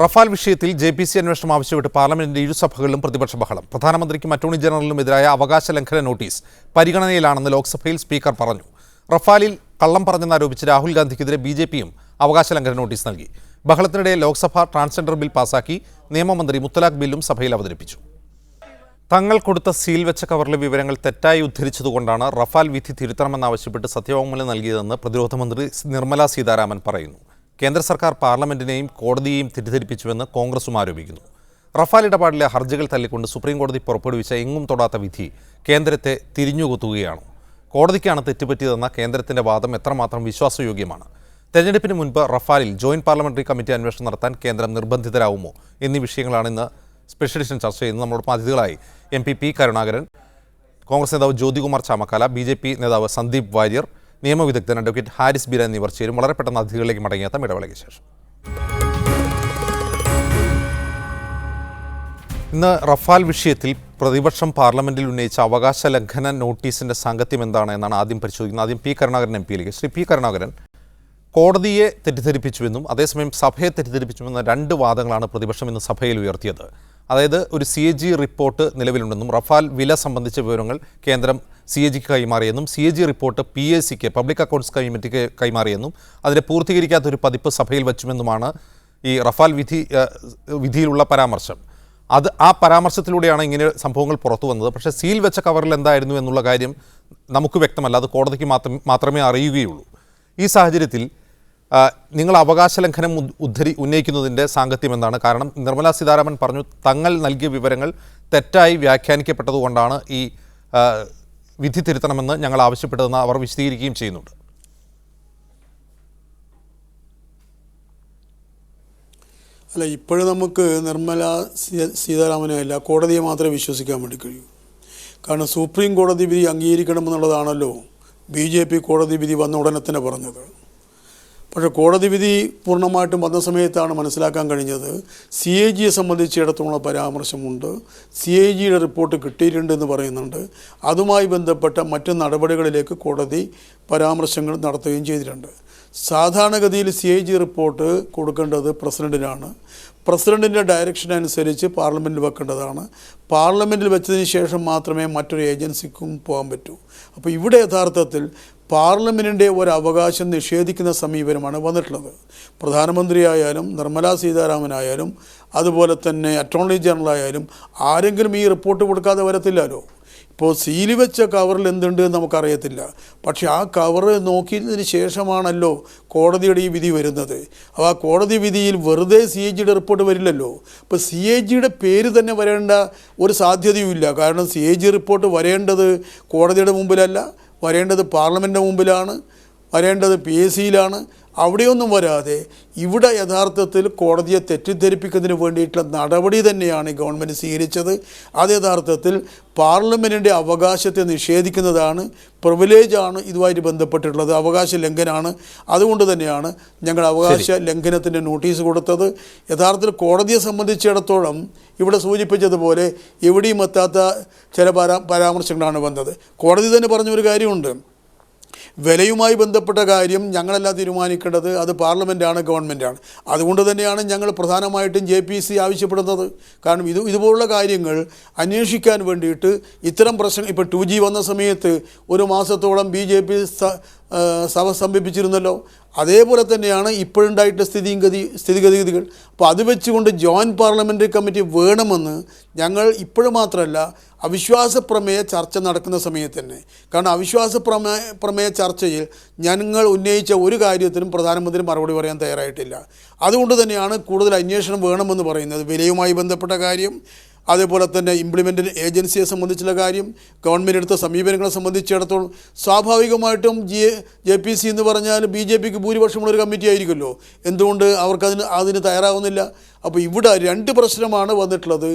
Rafale വിഷയത്തിൽ JPC അന്വേഷണം ആവശ്യപ്പെട്ട് പാർലമെന്റിന്റെ ഇരുസഭകളിലും പ്രതിപക്ഷ ബഹളം. പ്രധാനമന്ത്രിക്കും അറ്റോർണി ജനറലിനുമെതിരായ അവകാശ ലംഘന നോട്ടീസ് പരിഗണനയിലാണെന്ന് ലോക്സഭയിൽ സ്പീക്കർ പറഞ്ഞു. റഫാലിൽ കള്ളം പറഞ്ഞെന്നാരോപിച്ച് രാഹുൽ ഗാന്ധിക്കെതിരെ BJPയും അവകാശ ലംഘന നോട്ടീസ് നൽകി. ബഹളത്തിനിടെ ലോക്സഭ ട്രാൻസ്ജെൻഡർ ബിൽ പാസാക്കി. നിയമമന്ത്രി മുത്തലാഖ് ബില്ലും സഭയിൽ അവതരിപ്പിച്ചു. തങ്ങൾ കൊടുത്ത സീൽ വെച്ച കവറിലെ വിവരങ്ങൾ തെറ്റായി ഉദ്ധരിച്ചതുകൊണ്ടാണ് റഫാൽ വിധി തിരുത്തണമെന്നാവശ്യപ്പെട്ട് സത്യവാങ്മൂലം നൽകിയതെന്ന് പ്രതിരോധ മന്ത്രി നിർമ്മല സീതാരാമൻ പറയുന്നു. കേന്ദ്ര സർക്കാർ പാർലമെന്റിനെയും കോടതിയെയും തെറ്റിദ്ധരിപ്പിച്ചുവെന്ന് കോൺഗ്രസും ആരോപിക്കുന്നു. റഫാൽ ഇടപാടിലെ ഹർജികൾ തള്ളിക്കൊണ്ട് സുപ്രീംകോടതി പുറപ്പെടുവിച്ച എങ്ങും തൊടാത്ത വിധി കേന്ദ്രത്തെ തിരിഞ്ഞുകുത്തുകയാണ്. കോടതിക്കാണ് തെറ്റുപറ്റിയതെന്ന കേന്ദ്രത്തിന്റെ വാദം എത്രമാത്രം വിശ്വാസയോഗ്യമാണ്? തെരഞ്ഞെടുപ്പിന് മുൻപ് റഫാലിൽ ജോയിന്റ് പാർലമെന്ററി കമ്മിറ്റി അന്വേഷണം നടത്താൻ കേന്ദ്രം നിർബന്ധിതരാവുമോ എന്നീ വിഷയങ്ങളാണ് ഇന്ന് സ്പെഷ്യൽ എഡിഷൻ ചർച്ച ചെയ്യുന്നത്. നമ്മളോടൊപ്പം അതിഥികളായി MP P കരുണാകരൻ, കോൺഗ്രസ് നേതാവ് ജ്യോതികുമാർ ചാമക്കാല, BJP നേതാവ് സന്ദീപ് വാര്യർ, നിയമവിദഗ്ധൻ അഡ്വക്കേറ്റ് ഹാരിസ് ബീര എന്നിവർ ചേരും. വളരെ പെട്ടെന്ന് അതിഥികളിലേക്ക് മടങ്ങിയെത്താം ഇടവേളയ്ക്ക് ശേഷം. ഇന്ന് റഫാൽ വിഷയത്തിൽ പ്രതിപക്ഷം പാർലമെന്റിൽ ഉന്നയിച്ച അവകാശ ലംഘന നോട്ടീസിന്റെ സാങ്കത്യം എന്താണ് എന്നാണ് ആദ്യം പരിശോധിക്കുന്നത്. ആദ്യം P Karunakaran MP Shri P Karunakaran, കോടതിയെ തെറ്റിദ്ധരിപ്പിച്ചുവെന്നും അതേസമയം സഭയെ തെറ്റിദ്ധരിപ്പിച്ചുവെന്ന രണ്ട് വാദങ്ങളാണ് പ്രതിപക്ഷം ഇന്ന് സഭയിൽ ഉയർത്തിയത്. അതായത് ഒരു CAG റിപ്പോർട്ട് നിലവിലുണ്ടെന്നും റഫാൽ വില സംബന്ധിച്ച വിവരങ്ങൾ കേന്ദ്രം CAGക്ക് കൈമാറിയെന്നും CAG റിപ്പോർട്ട് PACക്ക് പബ്ലിക് അക്കൗണ്ട്സ് കമ്മിറ്റിക്ക് കൈമാറിയെന്നും അതിനെ പൂർത്തീകരിക്കാത്തൊരു പതിപ്പ് സഭയിൽ വച്ചുമെന്നുമാണ് ഈ റഫാൽ വിധിയിലുള്ള പരാമർശം. ആ പരാമർശത്തിലൂടെയാണ് ഇങ്ങനെ സംഭവങ്ങൾ പുറത്തു വന്നത്. പക്ഷേ സീൽ വെച്ച കവറിൽ എന്തായിരുന്നു എന്നുള്ള കാര്യം നമുക്ക് വ്യക്തമല്ല. അത് കോടതിക്ക് മാത്രമേ അറിയുകയുള്ളൂ. ഈ സാഹചര്യത്തിൽ നിങ്ങൾ അവകാശ ലംഘനം ഉന്നയിക്കുന്നതിൻ്റെ സാങ്കത്യം എന്താണ്? കാരണം നിർമ്മല സീതാരാമൻ പറഞ്ഞു തങ്ങൾ നൽകിയ വിവരങ്ങൾ തെറ്റായി വ്യാഖ്യാനിക്കപ്പെട്ടതുകൊണ്ടാണ് ഈ വിധി തിരുത്തണമെന്ന് ഞങ്ങൾ ആവശ്യപ്പെട്ടതെന്ന് അവർ വിശദീകരിക്കുകയും ചെയ്യുന്നുണ്ട്. അല്ല, ഇപ്പോഴും നമുക്ക് നിർമ്മല സീതാരാമനെ അല്ല കോടതിയെ മാത്രമേ വിശ്വസിക്കാൻ വേണ്ടി കഴിയൂ. കാരണം സുപ്രീം കോടതി വിധി അംഗീകരിക്കണമെന്നുള്ളതാണല്ലോ BJP കോടതി വിധി വന്ന ഉടനെ തന്നെ പറഞ്ഞത്. പക്ഷേ കോടതി വിധി പൂർണ്ണമായിട്ടും വന്ന സമയത്താണ് മനസ്സിലാക്കാൻ കഴിഞ്ഞത് CAGയെ സംബന്ധിച്ചിടത്തോളം പരാമർശമുണ്ട്, CAGയുടെ റിപ്പോർട്ട് കിട്ടിയിട്ടുണ്ടെന്ന് പറയുന്നുണ്ട്. അതുമായി ബന്ധപ്പെട്ട മറ്റ് നടപടികളിലേക്ക് കോടതി പരാമർശങ്ങൾ നടത്തുകയും ചെയ്തിട്ടുണ്ട്. സാധാരണഗതിയിൽ CAG റിപ്പോർട്ട് കൊടുക്കേണ്ടത് പ്രസിഡന്റിനാണ്. പ്രസിഡന്റിൻ്റെ ഡയറക്ഷൻ അനുസരിച്ച് പാർലമെൻറ്റിൽ വെക്കേണ്ടതാണ്. പാർലമെൻറ്റിൽ വെച്ചതിന് ശേഷം മാത്രമേ മറ്റൊരു ഏജൻസിക്കും പോകാൻ പറ്റൂ. അപ്പോൾ ഇവിടെ യഥാർത്ഥത്തിൽ പാർലമെൻറ്റിൻ്റെ ഒരു അവകാശം നിഷേധിക്കുന്ന സമീപനമാണ് വന്നിട്ടുള്ളത്. പ്രധാനമന്ത്രിയായാലും നിർമ്മല സീതാരാമനായാലും അതുപോലെ തന്നെ അറ്റോർണി ജനറൽ ആയാലും ആരെങ്കിലും ഈ റിപ്പോർട്ട് കൊടുക്കാതെ വരത്തില്ലല്ലോ. ഇപ്പോൾ സീല് വെച്ച കവറിൽ എന്തുണ്ട് എന്ന് നമുക്കറിയത്തില്ല. പക്ഷേ ആ കവർ നോക്കിയതിന് ശേഷമാണല്ലോ കോടതിയുടെ ഈ വിധി വരുന്നത്. അപ്പോൾ ആ കോടതി വിധിയിൽ വെറുതെ CAGയുടെ റിപ്പോർട്ട് വരില്ലല്ലോ. അപ്പോൾ CAGയുടെ പേര് തന്നെ വരേണ്ട ഒരു സാധ്യതയുമില്ല. കാരണം CAG റിപ്പോർട്ട് വരേണ്ടത് കോടതിയുടെ മുമ്പിലല്ല, വരേണ്ടത് പാർലമെൻറ്റിൻ്റെ മുമ്പിലാണ്, വരേണ്ടത് PACയിലാണ്. അവിടെയൊന്നും വരാതെ ഇവിടെ യഥാർത്ഥത്തിൽ കോടതിയെ തെറ്റിദ്ധരിപ്പിക്കുന്നതിന് വേണ്ടിയിട്ടുള്ള നടപടി തന്നെയാണ് ഗവൺമെൻറ് സ്വീകരിച്ചത്. അത് യഥാർത്ഥത്തിൽ പാർലമെൻറ്റിൻ്റെ അവകാശത്തെ നിഷേധിക്കുന്നതാണ്, പ്രിവിലേജാണ് ഇതുമായിട്ട് ബന്ധപ്പെട്ടിട്ടുള്ളത്, അവകാശ ലംഘനമാണ്. അതുകൊണ്ട് തന്നെയാണ് ഞങ്ങൾ അവകാശ ലംഘനത്തിൻ്റെ നോട്ടീസ് കൊടുത്തത്. യഥാർത്ഥത്തിൽ കോടതിയെ സംബന്ധിച്ചിടത്തോളം ഇവിടെ സൂചിപ്പിച്ചതുപോലെ എവിടെയും എത്താത്ത ചില പരാമർശങ്ങളാണ് വന്നത്. കോടതി തന്നെ പറഞ്ഞൊരു കാര്യമുണ്ട്, വിലയുമായി ബന്ധപ്പെട്ട കാര്യം ഞങ്ങളല്ല തീരുമാനിക്കേണ്ടത്, അത് പാർലമെൻറ്റാണ്, ഗവൺമെൻറ്റാണ്. അതുകൊണ്ട് തന്നെയാണ് ഞങ്ങൾ പ്രധാനമായിട്ടും JPC ആവശ്യപ്പെടുന്നത്. കാരണം ഇതുപോലുള്ള കാര്യങ്ങൾ അന്വേഷിക്കാൻ വേണ്ടിയിട്ട് ഇത്തരം പ്രശ്നം ഇപ്പോൾ 2G വന്ന സമയത്ത് ഒരു മാസത്തോളം BJP സഭ സമീപിച്ചിരുന്നല്ലോ. അതേപോലെ തന്നെയാണ് ഇപ്പോഴുണ്ടായിട്ടുള്ള സ്ഥിതിഗതികൾ. അപ്പോൾ അത് വെച്ചുകൊണ്ട് ജോയിൻറ്റ് പാർലമെൻ്ററി കമ്മിറ്റി വേണമെന്ന് ഞങ്ങൾ ഇപ്പോഴും മാത്രമല്ല അവിശ്വാസ പ്രമേയ ചർച്ച നടക്കുന്ന സമയത്ത് തന്നെ. കാരണം അവിശ്വാസ പ്രമേയ ചർച്ചയിൽ ഞങ്ങൾ ഉന്നയിച്ച ഒരു കാര്യത്തിനും പ്രധാനമന്ത്രി മറുപടി പറയാൻ തയ്യാറായിട്ടില്ല. അതുകൊണ്ട് തന്നെയാണ് കൂടുതൽ അന്വേഷണം വേണമെന്ന് പറയുന്നത്. വിലയുമായി ബന്ധപ്പെട്ട കാര്യം, അതേപോലെ തന്നെ ഇംപ്ലിമെൻ്റ് ഏജൻസിയെ സംബന്ധിച്ചുള്ള കാര്യം, ഗവൺമെൻറ് എടുത്ത സമീപനങ്ങളെ സംബന്ധിച്ചിടത്തോളം സ്വാഭാവികമായിട്ടും JPC എന്ന് പറഞ്ഞാൽ BJPക്ക് ഭൂരിപക്ഷമുള്ളൊരു കമ്മിറ്റി ആയിരിക്കുമല്ലോ. എന്തുകൊണ്ട് അതിന് തയ്യാറാവുന്നില്ല? അപ്പോൾ ഇവിടെ രണ്ട് പ്രശ്നമാണ് വന്നിട്ടുള്ളത്.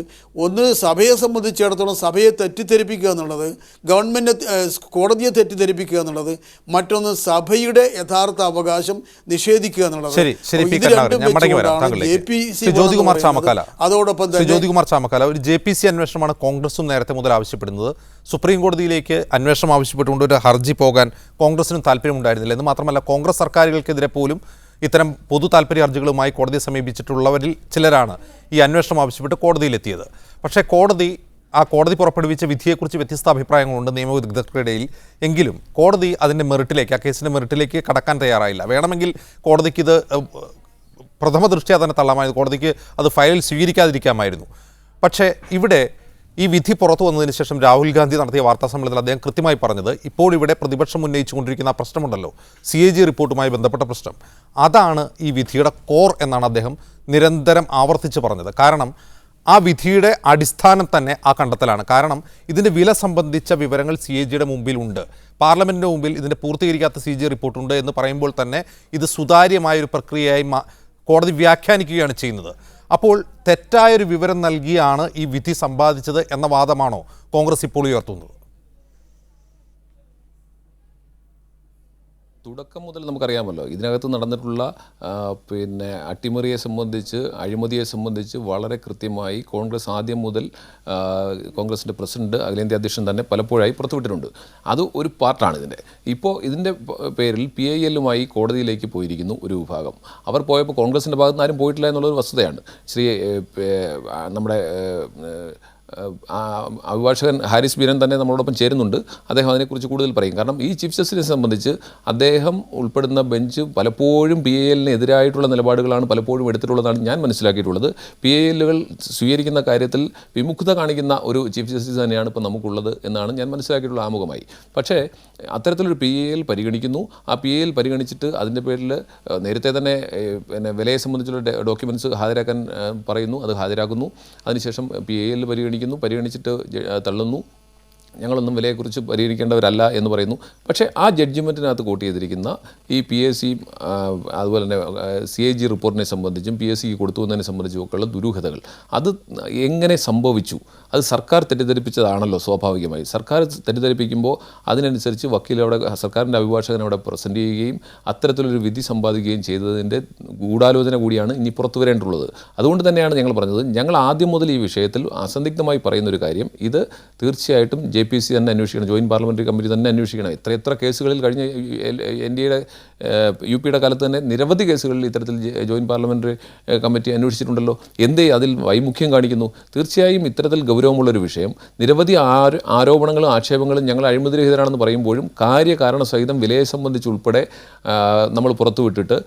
ഒന്ന്, സഭയെ സംബന്ധിച്ചിടത്തോളം സഭയെ തെറ്റിദ്ധരിപ്പിക്കുക എന്നുള്ളത്, ഗവൺമെൻറ് കോടതിയെ തെറ്റിദ്ധരിപ്പിക്കുക എന്നുള്ളത്. മറ്റൊന്ന്, സഭയുടെ യഥാർത്ഥ അവകാശം നിഷേധിക്കുക എന്നുള്ളത്. അതോടൊപ്പം തന്നെ JPC അന്വേഷണമാണ് കോൺഗ്രസും നേരത്തെ മുതൽ ആവശ്യപ്പെടുന്നത്. സുപ്രീം കോടതിയിലേക്ക് അന്വേഷണം ആവശ്യപ്പെട്ടുകൊണ്ട് ഒരു ഹർജി പോകാൻ കോൺഗ്രസിനും താല്പര്യമുണ്ടായിരുന്നില്ല. എന്ന് മാത്രമല്ല കോൺഗ്രസ് സർക്കാരുകൾക്കെതിരെ പോലും ഇത്തരം പൊതു താൽപ്പര്യ ഹർജികളുമായി കോടതിയെ സമീപിച്ചിട്ടുള്ളവരിൽ ചിലരാണ് ഈ അന്വേഷണം ആവശ്യപ്പെട്ട് കോടതിയിലെത്തിയത്. പക്ഷേ കോടതി പുറപ്പെടുവിച്ച വിധിയെക്കുറിച്ച് വ്യത്യസ്ത അഭിപ്രായങ്ങളുണ്ട് നിയമവിദഗ്ധർക്കിടയിൽ. എങ്കിലും കോടതി അതിൻ്റെ മെറിറ്റിലേക്ക്, ആ കേസിൻ്റെ മെറിറ്റിലേക്ക് കടക്കാൻ തയ്യാറായില്ല. വേണമെങ്കിൽ കോടതിക്കിത് പ്രഥമ ദൃഷ്ട്യാ തന്നെ തള്ളാമായിരുന്നു, കോടതിക്ക് അത് ഫയലിൽ സ്വീകരിക്കാതിരിക്കാമായിരുന്നു. പക്ഷേ ഇവിടെ ഈ വിധി പുറത്തു വന്നതിന് ശേഷം രാഹുൽ ഗാന്ധി നടത്തിയ വാർത്താ സമ്മേളനത്തിൽ അദ്ദേഹം കൃത്യമായി പറഞ്ഞത്, ഇപ്പോൾ ഇവിടെ പ്രതിപക്ഷം ഉന്നയിച്ചുകൊണ്ടിരിക്കുന്ന ആ പ്രശ്നമുണ്ടല്ലോ, CAG റിപ്പോർട്ടുമായി ബന്ധപ്പെട്ട പ്രശ്നം, അതാണ് ഈ വിധിയുടെ കോർ എന്നാണ് അദ്ദേഹം നിരന്തരം ആവർത്തിച്ച് പറഞ്ഞത്. കാരണം ആ വിധിയുടെ അടിസ്ഥാനം തന്നെ ആ കണ്ടെത്തലാണ്. കാരണം ഇതിൻ്റെ വില സംബന്ധിച്ച വിവരങ്ങൾ CAGയുടെ മുമ്പിലുണ്ട്, പാർലമെൻറ്റിൻ്റെ മുമ്പിൽ ഇതിൻ്റെ പൂർത്തീകരിക്കാത്ത CAG റിപ്പോർട്ടുണ്ട് എന്ന് പറയുമ്പോൾ തന്നെ ഇത് സുതാര്യമായൊരു പ്രക്രിയയായി കോടതി വ്യാഖ്യാനിക്കുകയാണ് ചെയ്യുന്നത്. അപ്പോൾ തെറ്റായൊരു വിവരം നൽകിയാണ് ഈ വിധി സമ്പാദിച്ചത് എന്ന വാദമാണോ കോൺഗ്രസ് ഇപ്പോൾ ഉയർത്തുന്നത്? തുടക്കം മുതൽ നമുക്കറിയാമല്ലോ, ഇതിനകത്ത് നടന്നിട്ടുള്ള അട്ടിമറിയെ സംബന്ധിച്ച്, അഴിമതിയെ സംബന്ധിച്ച് വളരെ കൃത്യമായി കോൺഗ്രസ് ആദ്യം മുതൽ കോൺഗ്രസിൻ്റെ പ്രസിഡന്റ്, അഖിലേന്ത്യാ അധ്യക്ഷൻ തന്നെ പലപ്പോഴായി പുറത്തുവിട്ടിട്ടുണ്ട്. അത് ഒരു പാർട്ടാണ് ഇതിൻ്റെ. ഇപ്പോൾ ഇതിൻ്റെ പേരിൽ PILുമായി കോടതിയിലേക്ക് പോയിരിക്കുന്നു ഒരു വിഭാഗം. അവർ പോയപ്പോൾ കോൺഗ്രസിൻ്റെ ഭാഗത്ത് നിന്ന് ആരും പോയിട്ടില്ല എന്നുള്ളൊരു വസ്തുതയാണ്. നമ്മുടെ അഭിഭാഷകൻ ഹാരിസ് ബീരൻ തന്നെ നമ്മളോടൊപ്പം ചേരുന്നുണ്ട്. അദ്ദേഹം അതിനെക്കുറിച്ച് കൂടുതൽ പറയും. കാരണം ഈ ചീഫ് ജസ്റ്റിസിനെ സംബന്ധിച്ച് അദ്ദേഹം ഉൾപ്പെടുന്ന ബെഞ്ച് പലപ്പോഴും PILന് എതിരായിട്ടുള്ള നിലപാടുകളാണ് പലപ്പോഴും എടുത്തിട്ടുള്ളതാണ് ഞാൻ മനസ്സിലാക്കിയിട്ടുള്ളത്. PILകൾ സ്വീകരിക്കുന്ന കാര്യത്തിൽ വിമുഖത കാണിക്കുന്ന ഒരു ചീഫ് ജസ്റ്റിസ് തന്നെയാണ് ഇപ്പോൾ നമുക്കുള്ളത് എന്നാണ് ഞാൻ മനസ്സിലാക്കിയിട്ടുള്ള ആമുഖമായി. പക്ഷേ അത്തരത്തിലൊരു PIL പരിഗണിക്കുന്നു. ആ PIL പരിഗണിച്ചിട്ട് അതിൻ്റെ പേരിൽ നേരത്തെ തന്നെ വിലയെ സംബന്ധിച്ചുള്ള ഡോക്യുമെൻറ്റ്സ് ഹാജരാക്കാൻ പറയുന്നു, അത് ഹാജരാക്കുന്നു. അതിനുശേഷം PIL പരിഗണിച്ചിട്ട് തള്ളുന്നു. ഞങ്ങളൊന്നും വിലയെക്കുറിച്ച് പരിഹരിക്കേണ്ടവരല്ല എന്ന് പറയുന്നു. പക്ഷേ ആ ജഡ്ജ്മെൻറ്റിനകത്ത് കോട്ട് ചെയ്തിരിക്കുന്ന ഈ PSC അതുപോലെ തന്നെ CAG റിപ്പോർട്ടിനെ സംബന്ധിച്ചും PSCക്ക് കൊടുത്തു എന്നതിനെ സംബന്ധിച്ചും ഒക്കെയുള്ള ദുരൂഹതകൾ, അത് എങ്ങനെ സംഭവിച്ചു? അത് സർക്കാർ തെറ്റിദ്ധരിപ്പിച്ചതാണല്ലോ സ്വാഭാവികമായി. സർക്കാർ തെറ്റിദ്ധരിപ്പിക്കുമ്പോൾ അതിനനുസരിച്ച് വക്കീലവിടെ, സർക്കാരിൻ്റെ അഭിഭാഷകൻ അവിടെ പ്രസൻറ്റ് ചെയ്യുകയും അത്തരത്തിലൊരു വിധി സമ്പാദിക്കുകയും ചെയ്തതിൻ്റെ ഗൂഢാലോചന കൂടിയാണ് ഇനി പുറത്തു വരേണ്ടുള്ളത്. അതുകൊണ്ട് തന്നെയാണ് ഞങ്ങൾ പറഞ്ഞത്, ഞങ്ങൾ ആദ്യം മുതൽ ഈ വിഷയത്തിൽ അസന്ദിഗ്ധമായി പറയുന്നൊരു കാര്യം, ഇത് തീർച്ചയായിട്ടും JPC തന്നെ അന്വേഷിക്കണം, ജോയിൻറ്റ് പാർലമെൻ്ററി കമ്മിറ്റി തന്നെ അന്വേഷിക്കണം. എത്ര കേസുകളിൽ കഴിഞ്ഞ NDAയുടെ UPയുടെ കാലത്ത് തന്നെ നിരവധി കേസുകളിൽ ഇത്തരത്തിൽ ജോയിൻറ്റ് പാർലമെൻ്ററി കമ്മിറ്റി അന്വേഷിച്ചിട്ടുണ്ടല്ലോ. എന്തേ അതിൽ വൈമുഖ്യം കാണിക്കുന്നു? തീർച്ചയായും ഇത്തരത്തിൽ ഗൗരവമുള്ളൊരു വിഷയം, നിരവധി ആരോപണങ്ങളും ആക്ഷേപങ്ങളും ഞങ്ങൾ അഴിമതിരഹിതരാണെന്ന് പറയുമ്പോഴും കാര്യകാരണ സഹിതം വിലയെ സംബന്ധിച്ചുൾപ്പെടെ നമ്മൾ പുറത്തുവിട്ടിട്ട്,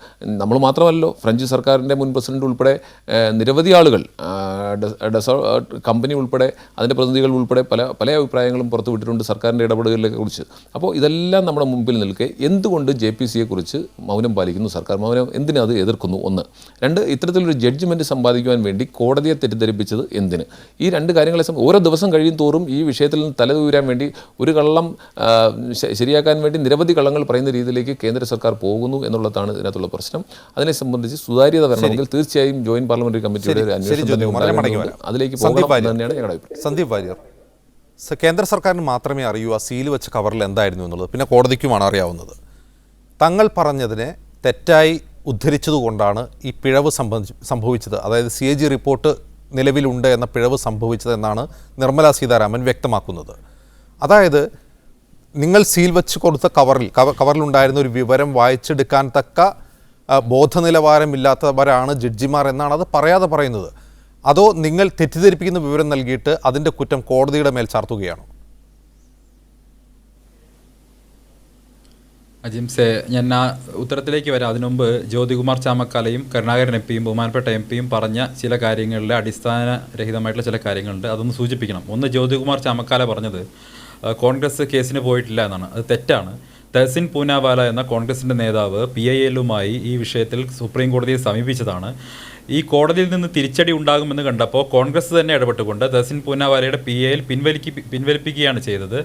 നമ്മൾ മാത്രമല്ലോ, ഫ്രഞ്ച് സർക്കാരിൻ്റെ മുൻ പ്രസിഡന്റ് ഉൾപ്പെടെ നിരവധി ആളുകൾ, കമ്പനി ഉൾപ്പെടെ അതിൻ്റെ പ്രതിനിധികൾ ഉൾപ്പെടെ പല അഭിപ്രായങ്ങളും പുറത്തുവിട്ടിട്ടുണ്ട് സർക്കാരിൻ്റെ ഇടപെടലുകളെ കുറിച്ച്. അപ്പോൾ ഇതെല്ലാം നമ്മുടെ മുമ്പിൽ നിൽക്കെ എന്തുകൊണ്ട് JPCയെക്കുറിച്ച് മൗനം പാലിക്കുന്നു സർക്കാർ? മൗനം എന്തിന് അത് എതിർക്കുന്നു? ഒന്ന്. രണ്ട്, ഇത്തരത്തിലൊരു ജഡ്ജ്മെൻറ്റ് സമ്പാദിക്കുവാൻ വേണ്ടി കോടതിയെ തെറ്റിദ്ധരിപ്പിച്ചത് എന്തിന്? ഈ രണ്ട് കാര്യങ്ങളെ ഓരോ ദിവസം കഴിയും തോറും ഈ വിഷയത്തിൽ നിന്ന് തലതൂരാൻ വേണ്ടി, ഒരു കള്ളം ശരിയാക്കാൻ വേണ്ടി നിരവധി കള്ളങ്ങൾ പറയുന്ന രീതിയിലേക്ക് കേന്ദ്ര സർക്കാർ പോകുന്നു എന്നുള്ളതാണ് ഇതിനകത്തുള്ള പ്രശ്നം. അതിനെ സംബന്ധിച്ച് സുതാര്യത വരണമെങ്കിൽ തീർച്ചയായും ജോയിൻറ്റ് പാർലമെൻ്ററി കമ്മിറ്റിയുടെ ഒരു അന്വേഷണം അതിലേക്ക് പോകണം തന്നെയാണ് ഞങ്ങളുടെ അഭിപ്രായം. സന്ദീപ് വാര്യർ, കേന്ദ്ര സർക്കാരിന് മാത്രമേ അറിയൂ ആ സീൽ വെച്ച കവറിൽ എന്തായിരുന്നു എന്നുള്ളത്, പിന്നെ കോടതിക്കുമാണ് അറിയാവുന്നത്. തങ്ങൾ പറഞ്ഞതിനെ തെറ്റായി ഉദ്ധരിച്ചതുകൊണ്ടാണ് ഈ പിഴവ് സംഭവിച്ചത്, അതായത് CAG റിപ്പോർട്ട് നിലവിലുണ്ട് എന്ന പിഴവ് സംഭവിച്ചതെന്നാണ് നിർമ്മല സീതാരാമൻ വ്യക്തമാക്കുന്നത്. അതായത് നിങ്ങൾ സീൽ വെച്ച് കൊടുത്ത കവറിലുണ്ടായിരുന്ന ഒരു വിവരം വായിച്ചെടുക്കാൻ തക്ക ബോധനിലവാരമില്ലാത്തവരാണ് ജഡ്ജിമാർ എന്നാണ് അത് പറയാതെ പറയുന്നത്. അതോ നിങ്ങൾ തെറ്റിദ്ധരിപ്പിക്കുന്ന വിവരം നൽകിയിട്ട് അതിൻ്റെ കുറ്റം കോടതിയുടെ മേൽ ചാർത്തുകയാണോ? അജിംസെ, ഞാൻ ആ ഉത്തരത്തിലേക്ക് വരാം. അതിനുമുമ്പ് ജ്യോതികുമാർ ചാമക്കാലയും കരുണാകരൻ MP ബഹുമാനപ്പെട്ട MP പറഞ്ഞ ചില കാര്യങ്ങളിലെ അടിസ്ഥാനരഹിതമായിട്ടുള്ള ചില കാര്യങ്ങളുണ്ട്, അതൊന്ന് സൂചിപ്പിക്കണം. ഒന്ന്, ജ്യോതികുമാർ ചാമക്കാല പറഞ്ഞത് കോൺഗ്രസ് കേസിന് പോയിട്ടില്ല എന്നാണ്. അത് തെറ്റാണ്. തഹസിൻ പൂനാവാല എന്ന കോൺഗ്രസിൻ്റെ നേതാവ് PILുമായി ഈ വിഷയത്തിൽ സുപ്രീം കോടതിയെ സമീപിച്ചതാണ്. ഈ കോടതിയിൽ നിന്ന് തിരിച്ചടി ഉണ്ടാകുമെന്ന് കണ്ടപ്പോൾ കോൺഗ്രസ് തന്നെ ഇടപെട്ടുകൊണ്ട് തഹസിൻ പൂനാവാലയുടെ PIL പിൻവലിപ്പിക്കുകയാണ് ചെയ്തത്.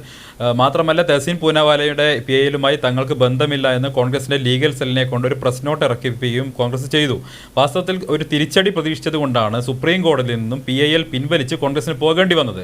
മാത്രമല്ല, തഹസിൻ പൂനാവാലയുടെ PILുമായി തങ്ങൾക്ക് ബന്ധമില്ല എന്ന് കോൺഗ്രസിൻ്റെ ലീഗൽ സെല്ലിനെ കൊണ്ട് ഒരു പ്രസ് നോട്ട് ഇറക്കിപ്പിക്കുകയും കോൺഗ്രസ് ചെയ്തു. വാസ്തവത്തിൽ ഒരു തിരിച്ചടി പ്രതീക്ഷിച്ചത് കൊണ്ടാണ് സുപ്രീം കോടതിയിൽ നിന്നും PIL പിൻവലിച്ച് കോൺഗ്രസിന് പോകേണ്ടി വന്നത്.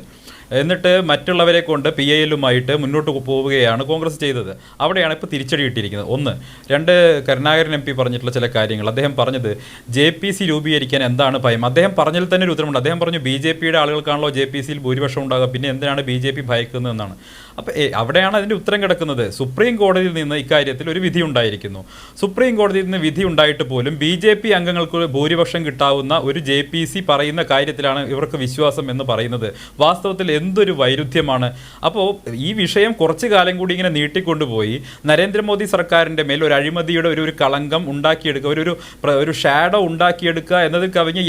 എന്നിട്ട് മറ്റുള്ളവരെ കൊണ്ട് PILുമായിട്ട് മുന്നോട്ട് പോവുകയാണ് കോൺഗ്രസ് ചെയ്തത്. അവിടെയാണ് ഇപ്പോൾ തിരിച്ചടി കിട്ടിയിരിക്കുന്നത്. ഒന്ന്. രണ്ട്, കരുണാകരൻ MP പറഞ്ഞിട്ടുള്ള ചില കാര്യങ്ങൾ. അദ്ദേഹം പറഞ്ഞത് JPC രൂപീകരിക്കാൻ എന്താണ് ഭയം? അദ്ദേഹം പറഞ്ഞതിൽ തന്നെ ഒരു ഉത്തരമുണ്ട്. അദ്ദേഹം പറഞ്ഞു BJPയുടെ ആളുകൾക്കാണല്ലോ JPCയിൽ ഭൂരിപക്ഷം ഉണ്ടാകുക, പിന്നെ എന്തിനാണ് BJP ഭയക്കുന്നതെന്നാണ്. അപ്പോൾ അവിടെയാണ് അതിൻ്റെ ഉത്തരം കിടക്കുന്നത്. സുപ്രീം കോടതിയിൽ നിന്ന് ഇക്കാര്യത്തിൽ ഒരു വിധി ഉണ്ടായിരിക്കുന്നു. സുപ്രീം കോടതിയിൽ നിന്ന് വിധി ഉണ്ടായിട്ട് പോലും BJP അംഗങ്ങൾക്ക് ഭൂരിപക്ഷം കിട്ടാവുന്ന ഒരു JPC പറയുന്ന കാര്യത്തിലാണ് ഇവർക്ക് വിശ്വാസം എന്ന് പറയുന്നത്. വാസ്തവത്തിൽ എന്തൊരു വൈരുദ്ധ്യമാണ്. അപ്പോൾ ഈ വിഷയം കുറച്ചു കാലം കൂടി ഇങ്ങനെ നീട്ടിക്കൊണ്ടുപോയി നരേന്ദ്രമോദി സർക്കാരിൻ്റെ മേൽ ഒരു അഴിമതിയുടെ ഒരു കളങ്കം ഉണ്ടാക്കിയെടുക്കുക, ഒരു ഷാഡോ ഉണ്ടാക്കിയെടുക്കുക എന്നതിൽ കവിഞ്ഞ്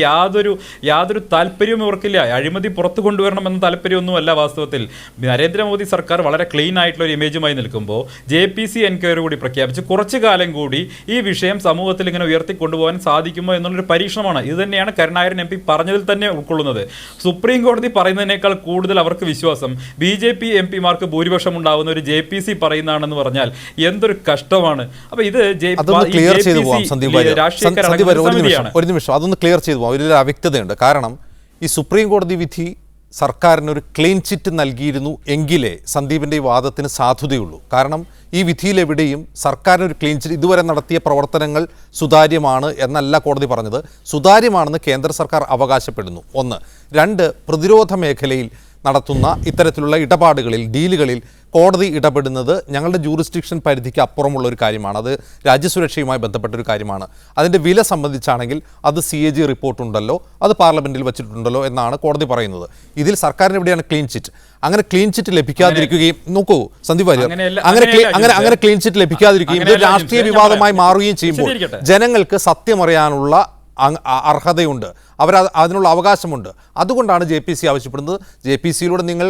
യാതൊരു താല്പര്യവും ഇവർക്കില്ല. അഴിമതി പുറത്തു കൊണ്ടുവരണമെന്ന താല്പര്യമൊന്നുമല്ല. വാസ്തവത്തിൽ നരേന്ദ്രമോദി സർക്കാർ വളരെ ക്ലീൻ ആയിട്ടുള്ള ഒരു ഇമേജുമായി നിൽക്കുമ്പോൾ JPC എൻക്വയറി കൂടി പ്രഖ്യാപിച്ച് കുറച്ചു കാലം കൂടി ഈ വിഷയം സമൂഹത്തിൽ ഇങ്ങനെ ഉയർത്തിക്കൊണ്ടുപോകാൻ സാധിക്കുമോ എന്നുള്ളൊരു പരീക്ഷണമാണ്. ഇത് തന്നെയാണ് കരുണാകരൻ MP പറഞ്ഞതിൽ തന്നെ ഉൾക്കൊള്ളുന്നത്. സുപ്രീം കോടതി പറയുന്നതിനേക്കാൾ കൂടുതൽ അവർക്ക് വിശ്വാസം BJP MPമാർക്ക് ഭൂരിപക്ഷം ഉണ്ടാവുന്ന ഒരു JPC പറയുന്നതാണെന്ന് പറഞ്ഞാൽ എന്തൊരു കഷ്ടമാണ്. അപ്പൊ ഇത് രാഷ്ട്രീയക്കാരാണ്. ഒരു നിമിഷം അതൊന്ന് ക്ലിയർ ചെയ്തു പോകാം. ഒരു അവ്യക്തതയുണ്ട്. കാരണം ഈ സുപ്രീം കോടതി വിധി സർക്കാരിന് ഒരു ക്ലീൻ ചിറ്റ് നൽകിയിരുന്നു എങ്കിലേ സന്ദീപിൻ്റെ ഈ വാദത്തിന് സാധുതയുള്ളൂ. കാരണം ഈ വിധിയിലെവിടെയും സർക്കാരിന് ഒരു ക്ലീൻ ചിറ്റ്, ഇതുവരെ നടത്തിയ പ്രവർത്തനങ്ങൾ സുതാര്യമാണ് എന്നല്ല കോടതി പറഞ്ഞത്, സുതാര്യമാണെന്ന് കേന്ദ്ര സർക്കാർ അവകാശപ്പെടുന്നു. ഒന്ന്. രണ്ട്, പ്രതിരോധ മേഖലയിൽ നടത്തുന്ന ഇത്തരത്തിലുള്ള ഇടപാടുകളിൽ, ഡീലുകളിൽ കോടതി ഇടപെടുന്നത് ഞങ്ങളുടെ ജൂറിസ്ഡിക്ഷൻ പരിധിക്ക് അപ്പുറമുള്ള ഒരു കാര്യമാണ്. അത് രാജ്യസുരക്ഷയുമായി ബന്ധപ്പെട്ടൊരു കാര്യമാണ്. അതിൻ്റെ വില സംബന്ധിച്ചാണെങ്കിൽ അത് CAG റിപ്പോർട്ടുണ്ടല്ലോ, അത് പാർലമെൻറ്റിൽ വെച്ചിട്ടുണ്ടല്ലോ എന്നാണ് കോടതി പറയുന്നത്. ഇതിൽ സർക്കാരിന് എവിടെയാണ് ക്ലീൻ ചിറ്റ്? അങ്ങനെ ക്ലീൻ ചിറ്റ് ലഭിക്കാതിരിക്കുകയും, നോക്കൂ സന്ദീപ് വാര്യർ, അങ്ങനെ ക്ലീൻ ചിറ്റ് ലഭിക്കാതിരിക്കുകയും ഇത് രാഷ്ട്രീയ വിവാദമായി മാറുകയും ചെയ്യുമ്പോൾ ജനങ്ങൾക്ക് സത്യമറിയാനുള്ള അർഹതയുണ്ട്, അതിനുള്ള അവകാശമുണ്ട്. അതുകൊണ്ടാണ് JPC ആവശ്യപ്പെടുന്നത്. JPCയിലൂടെ നിങ്ങൾ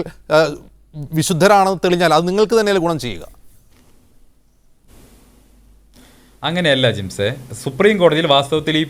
വിശുദ്ധരാണെന്ന് തെളിഞ്ഞാൽ അത് നിങ്ങൾക്ക് തന്നെയല്ലേ ഗുണം ചെയ്യുക? അങ്ങനെയല്ല ജിംസെ. സുപ്രീം കോടതിയിൽ വാസ്തവത്തിൽ ഈ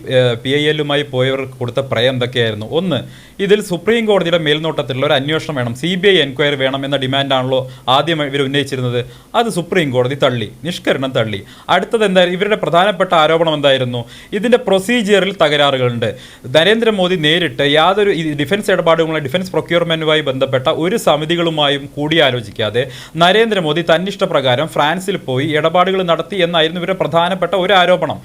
PILയുമായി പോയവർക്ക് കൊടുത്ത പ്രയം എന്തൊക്കെയായിരുന്നു? ഒന്ന്, ഇതിൽ സുപ്രീം കോടതിയുടെ മേൽനോട്ടത്തിലുള്ള ഒരു അന്വേഷണം വേണം, CBI എൻക്വയറി വേണം എന്ന ഡിമാൻഡാണല്ലോ ആദ്യം ഇവർ ഉന്നയിച്ചിരുന്നത്. അത് സുപ്രീം കോടതി തള്ളി, നിഷ്കരണം തള്ളി. അടുത്തത് എന്തായാലും ഇവരുടെ പ്രധാനപ്പെട്ട ആരോപണം എന്തായിരുന്നു? ഇതിൻ്റെ പ്രൊസീജിയറിൽ തകരാറുകളുണ്ട്. നരേന്ദ്രമോദി നേരിട്ട് യാതൊരു ഡിഫൻസ് ഇടപാടുകളുമായി, ഡിഫൻസ് പ്രൊക്യൂർമെൻറ്റുമായി ബന്ധപ്പെട്ട ഒരു സമിതികളുമായും കൂടിയാലോചിക്കാതെ നരേന്ദ്രമോദി തന്നിഷ്ടപ്രകാരം ഫ്രാൻസിൽ പോയി ഇടപാടുകൾ നടത്തി എന്നായിരുന്നു ഇവരുടെ പ്രധാനപ്പെട്ട ഒരു ആരോപണം.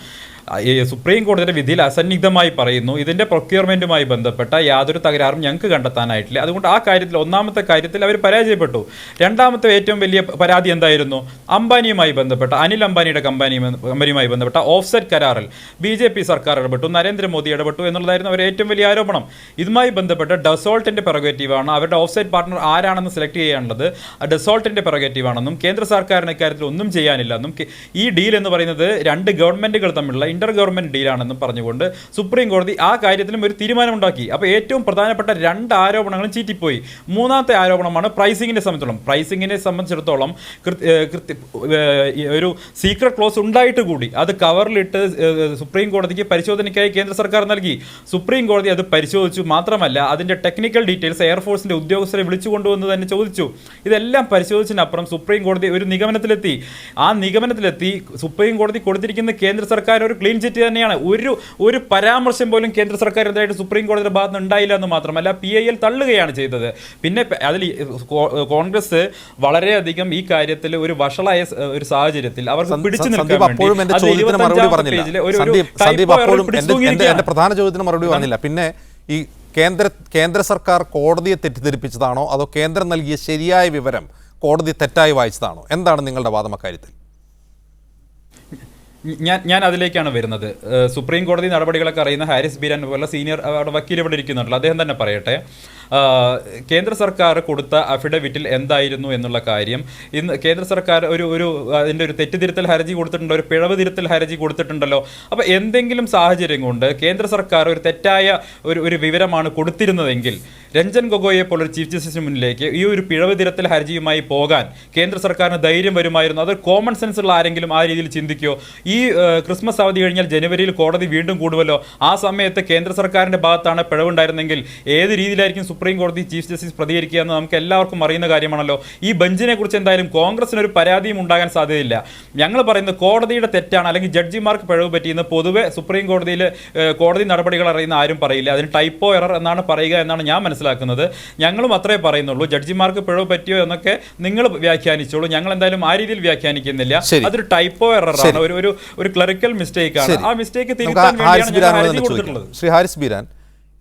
സുപ്രീം കോടതിയുടെ വിധിയിൽ അസന്നിഗ്ധമായി പറയുന്നു ഇതിൻ്റെ പ്രൊക്യൂർമെൻറ്റുമായി ബന്ധപ്പെട്ട യാതൊരു തകരാറും ഞങ്ങൾക്ക് കണ്ടെത്താനായിട്ടില്ല. അതുകൊണ്ട് ആ കാര്യത്തിൽ, ഒന്നാമത്തെ കാര്യത്തിൽ അവർ പരാജയപ്പെട്ടു. രണ്ടാമത്തെ ഏറ്റവും വലിയ പരാതി എന്തായിരുന്നു? അംബാനിയുമായി ബന്ധപ്പെട്ട, അനിൽ അംബാനിയുടെ കമ്പനിയുമായി ബന്ധപ്പെട്ട ഓഫ്സെറ്റ് കരാറിൽ BJP സർക്കാർ ഇടപെട്ടു, നരേന്ദ്രമോദി ഇടപെട്ടു എന്നുള്ളതായിരുന്നു അവരുടെ ഏറ്റവും വലിയ ആരോപണം. ഇതുമായി ബന്ധപ്പെട്ട് ഡസോൾട്ടിൻ്റെ പെറഗേറ്റീവാണ്, അവരുടെ ഓഫ്സെറ്റ് പാർട്ണർ ആരാണെന്ന് സെലക്ട് ചെയ്യാനുള്ളത് ഡസോൾട്ടിൻ്റെ പെറഗേറ്റീവാണെന്നും കേന്ദ്ര സർക്കാരിന് ഇക്കാര്യത്തിൽ ഒന്നും ചെയ്യാനില്ലെന്നും ഈ ഡീൽ എന്ന് പറയുന്നത് രണ്ട് ഗവൺമെൻറ്റുകൾ തമ്മിലുള്ള ഇന്റർ ഗവൺമെന്റ് ഡീലാണെന്നും പറഞ്ഞുകൊണ്ട് സുപ്രീം കോടതി ആ കാര്യത്തിലും ഒരു തീരുമാനമുണ്ടാക്കി. അപ്പോൾ ഏറ്റവും പ്രധാനപ്പെട്ട രണ്ട് ആരോപണങ്ങളും ചീറ്റിപ്പോയി. മൂന്നാമത്തെ ആരോപണമാണ് പ്രൈസിങ്ങിനെ സംബന്ധിച്ചിടത്തോളം ഒരു സീക്രട്ട് ക്ലോസ് ഉണ്ടായിട്ട് കൂടി അത് കവറിലിട്ട് സുപ്രീം കോടതിക്ക് പരിശോധനയ്ക്കായി കേന്ദ്ര സർക്കാർ നൽകി. സുപ്രീം കോടതി അത് പരിശോധിച്ചു. മാത്രമല്ല അതിൻ്റെ ടെക്നിക്കൽ ഡീറ്റെയിൽസ് എയർഫോഴ്സിൻ്റെ ഉദ്യോഗസ്ഥരെ വിളിച്ചുകൊണ്ടുവന്ന് തന്നെ ചോദിച്ചു. ഇതെല്ലാം പരിശോധിച്ചതിനപ്പുറം സുപ്രീം കോടതി ഒരു നിഗമനത്തിലെത്തി. ആ നിഗമനത്തിലെത്തി സുപ്രീം കോടതി കൊടുത്തിരിക്കുന്ന കേന്ദ്ര സർക്കാർ ഒരു ക്ലീൻ ചിറ്റ് തന്നെയാണ്. ഒരു പരാമർശം പോലും കേന്ദ്ര സർക്കാർ എന്തായിട്ട് സുപ്രീം കോടതിയുടെ ഭാഗത്ത് നിന്ന് ഉണ്ടായില്ല എന്ന് മാത്രമല്ല PIL തള്ളുകയാണ് ചെയ്തത്. പിന്നെ അതിൽ കോൺഗ്രസ് വളരെയധികം ഈ കാര്യത്തിൽ ഒരു വഷളായ ഒരു സാഹചര്യത്തിൽ അവർക്ക് പിടിച്ചു നിൽക്കാൻ എന്റെ പ്രധാന ചോദ്യത്തിന് മറുപടി പറഞ്ഞില്ല. പിന്നെ ഈ കേന്ദ്ര സർക്കാർ കോടതിയെ തെറ്റിദ്ധരിപ്പിച്ചതാണോ അതോ കേന്ദ്രം നൽകിയ ശരിയായ വിവരം കോടതി തെറ്റായി വായിച്ചതാണോ? എന്താണ് നിങ്ങളുടെ വാദം അക്കാര്യത്തിൽ? ഞാൻ അതിലേക്കാണ് വരുന്നത്. സുപ്രീം കോടതി നടപടികളൊക്കെ അറിയുന്ന ഹാരിസ് ബീരാൻ പോലുള്ള സീനിയർ വക്കീൽ ഇവിടെ ഇരിക്കുന്നുണ്ടല്ലോ, അദ്ദേഹം തന്നെ പറയട്ടെ. കേന്ദ്ര സർക്കാർ കൊടുത്ത അഫിഡവിറ്റിൽ എന്തായിരുന്നു എന്നുള്ള കാര്യം ഇന്ന് കേന്ദ്ര സർക്കാർ അതിൻ്റെ ഒരു തെറ്റുതിരുത്തൽ ഹർജി കൊടുത്തിട്ടുണ്ടോ, ഒരു പിഴവ് തിരുത്തൽ ഹർജി കൊടുത്തിട്ടുണ്ടല്ലോ. അപ്പോൾ എന്തെങ്കിലും സാഹചര്യം കൊണ്ട് കേന്ദ്ര സർക്കാർ ഒരു തെറ്റായ ഒരു വിവരമാണ് കൊടുത്തിരുന്നതെങ്കിൽ രഞ്ജൻ ഗൊഗോയെ പോലൊരു ചീഫ് ജസ്റ്റിസിന് മുന്നിലേക്ക് ഈ ഒരു പിഴവ് തിരുത്തൽ ഹർജിയുമായി പോകാൻ കേന്ദ്ര സർക്കാരിന് ധൈര്യം വരുമായിരുന്നു. അത് കോമൺ സെൻസ് ഉള്ള ആരെങ്കിലും ആ രീതിയിൽ ചിന്തിക്കുമോ? ഈ ക്രിസ്മസ് അവധി കഴിഞ്ഞാൽ ജനുവരിയിൽ കോടതി വീണ്ടും കൂടുമല്ലോ. ആ സമയത്ത് കേന്ദ്ര സർക്കാരിൻ്റെ ഭാഗത്താണ് പിഴവുണ്ടായിരുന്നെങ്കിൽ ഏത് രീതിയിലായിരിക്കും സുപ്രീം കോടതി ചീഫ് ജസ്റ്റിസ് പ്രതികരിക്കുക എന്ന് നമുക്ക് എല്ലാവർക്കും അറിയുന്ന കാര്യമാണല്ലോ. ഈ ബെഞ്ചിനെ കുറിച്ച് എന്തായാലും കോൺഗ്രസിനൊരു പരാതിയും ഉണ്ടാകാൻ സാധ്യതയില്ല. ഞങ്ങൾ പറയുന്നത് കോടതിയുടെ തെറ്റാണ് അല്ലെങ്കിൽ ജഡ്ജിമാർക്ക് പിഴവ് പറ്റിയെന്ന് പൊതുവെ സുപ്രീം കോടതിയിൽ കോടതി നടപടികൾ അറിയുന്ന ആരും പറയില്ല. അതിന് ടൈപ്പോ എറർ എന്നാണ് പറയുക എന്നാണ് ഞാൻ മനസ്സിലാക്കുന്നത്. ഞങ്ങളും അത്രേ പറയുന്നുള്ളൂ. ജഡ്ജിമാർക്ക് പിഴവ് പറ്റിയോ എന്നൊക്കെ നിങ്ങൾ വ്യാഖ്യാനിച്ചോളൂ, ഞങ്ങൾ എന്തായാലും ആ രീതിയിൽ വ്യാഖ്യാനിക്കുന്നില്ല. അതൊരു ടൈപ്പോ എററാണ്, ഒരു ക്ലറിക്കൽ മിസ്റ്റേക്ക് ആണ്. ആ മിസ്റ്റേക്ക് തിരുത്താൻ വേണ്ടിയാണ് ഹർജി കൊടുത്തിട്ടുള്ളത്. ശ്രീ ഹാരിസ് ബീരാൻ,